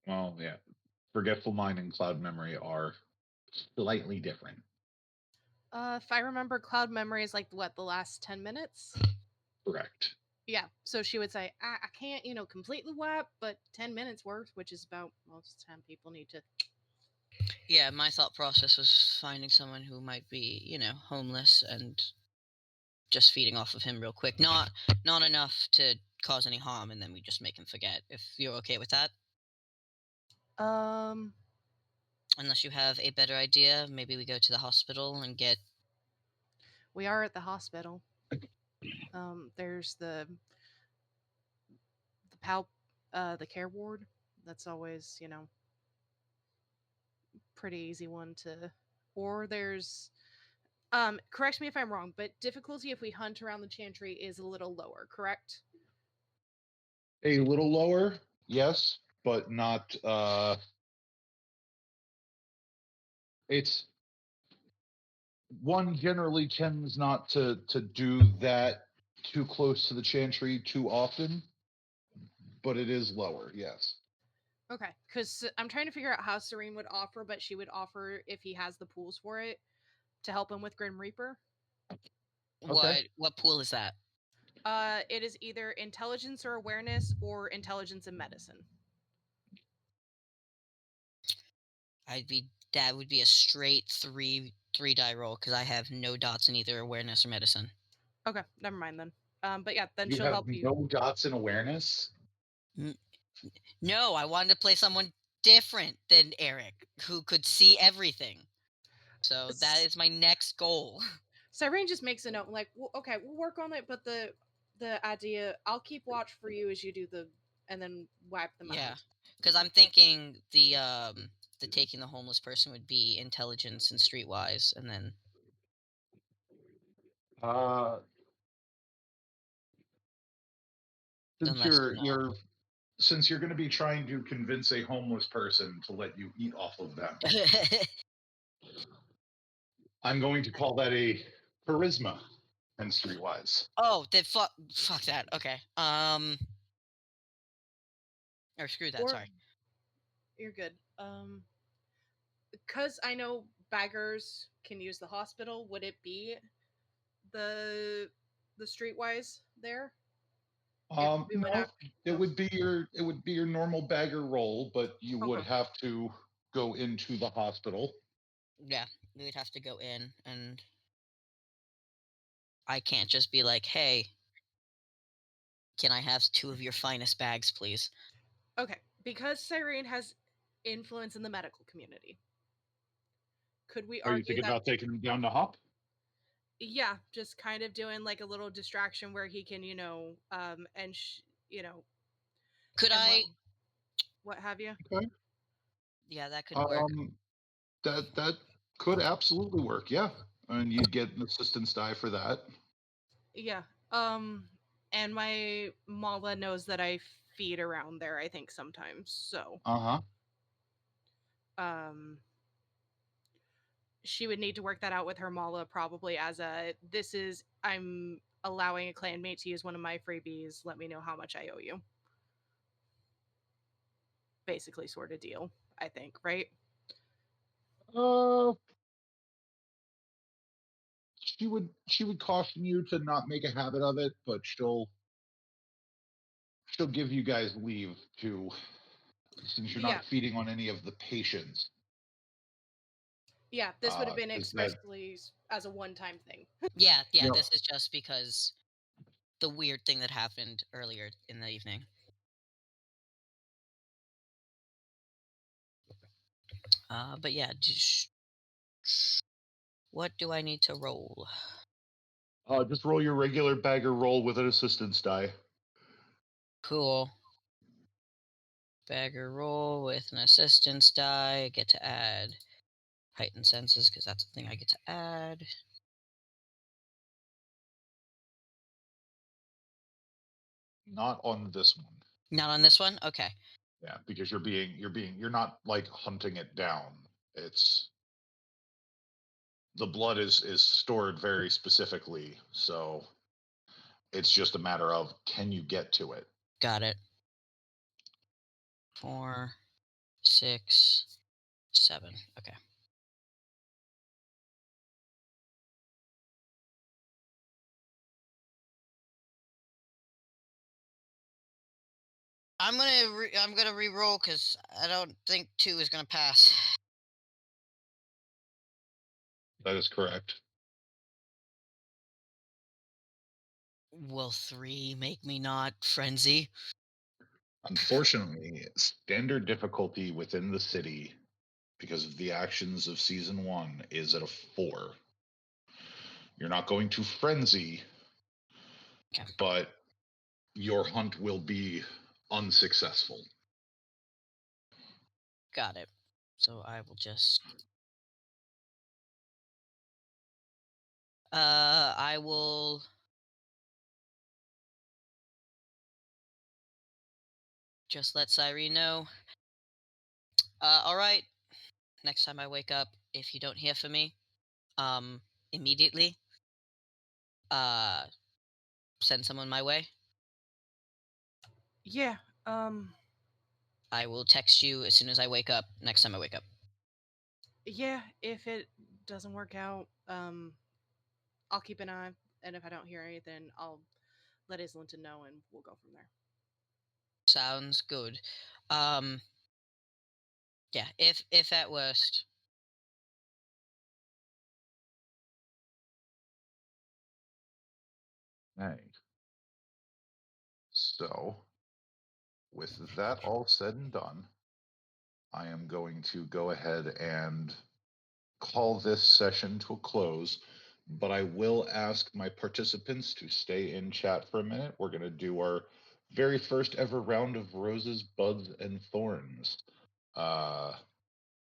Well, yeah. Forgetful mind and cloud memory are slightly different. If I remember, cloud memory is like what, the last 10 minutes? Correct. Yeah, so she would say, I can't, completely wipe, but 10 minutes worth, which is about most of the time people need to. Yeah, my thought process was finding someone who might be, homeless and just feeding off of him real quick. Not enough to cause any harm, and then we just make him forget. If you're okay with that, Um, unless you have a better idea, maybe we go to the hospital and get. we are at the hospital. There's the the care ward. That's always, pretty easy one to. Or there's correct me if I'm wrong, but difficulty if we hunt around the chantry is a little lower, correct? A little lower, yes, but not. It's one generally tends not to do that too close to the chantry too often, but it is lower. Yes. Okay, because I'm trying to figure out how Serene would offer, but she would offer if he has the pools for it to help him with Grim Reaper. Okay. What pool is that? It is either intelligence or awareness or intelligence and medicine. That would be a straight three die roll because I have no dots in either awareness or medicine. Okay, never mind then. But yeah, then You she'll have help you. no dots in awareness. No, I wanted to play someone different than Eric who could see everything. So that is my next goal. Cyrene just makes a note, like, well, okay, we'll work on it, but the idea, I'll keep watch for you as you do and then wipe them Yeah, out. because I'm thinking the taking the homeless person would be intelligence and streetwise, and then Uh, since unless you're going to be trying to convince a homeless person to let you eat off of them, I'm going to call that a charisma and streetwise. oh, then fuck that. Okay, or screw that. Or Sorry. you're good. Because I know beggars can use the hospital. Would it be the streetwise there? If we went No, out. it would be your normal bagger roll, but you would Okay. have to go into the hospital. Yeah, we would have to go in, and I can't just be like, "Hey, can I have 2 of your finest bags, please?" Okay, because Cyrene has influence in the medical community. Could we Are you argue thinking that? about taking him down to Hop? Yeah, just kind of doing like a little distraction where he can, and Could and I? what have you. Okay. Yeah, that could work. That could absolutely work. Yeah, and you'd get an assistance die for that. Yeah. And my Mala knows that I feed around there, I think sometimes. So, Uh um she would need to work that out with her Mala probably as I'm allowing a clanmate to use one of my freebies. Let me know how much I owe you. Basically sort of deal, I think, right? huh. She would caution you to not make a habit of it, but she'll give you guys leave to, since you're Yeah. not feeding on any of the patients. Yeah, this would have been Is that expressly as a one-time thing. Yeah, Yep. this is just because the weird thing that happened earlier in the evening. But yeah, what do I need to roll? Just roll your regular bagger roll with an assistance die. Cool. Bagger roll with an assistance die. I get to add heightened senses because that's the thing I get to add. Not on this one. Not on this one? Okay. Yeah, because you're not like hunting it down. It's the blood is stored very specifically, so it's just a matter of can you get to it. Got it. 4, 6, 7. Okay. I'm gonna re-roll because I don't think 2 is gonna pass. That is correct. Will 3 make me not frenzy? Unfortunately, standard difficulty within the city, because of the actions of season 1, is at a 4. You're not going to frenzy, Okay. but your hunt will be unsuccessful. Got it. So I will just. I will. Just let Cyrene know. All right. Next time I wake up, if you don't hear from me, immediately, send someone my way. Yeah. I will text you as soon as I wake up. Next time I wake up. Yeah. If it doesn't work out, I'll keep an eye, and if I don't hear anything, I'll let Islington know, and we'll go from there. Sounds good. Yeah. If at worst. Okay. So, with that all said and done, I am going to go ahead and call this session to a close, but I will ask my participants to stay in chat for a minute. We're going to do our very first ever round of roses, buds, and thorns.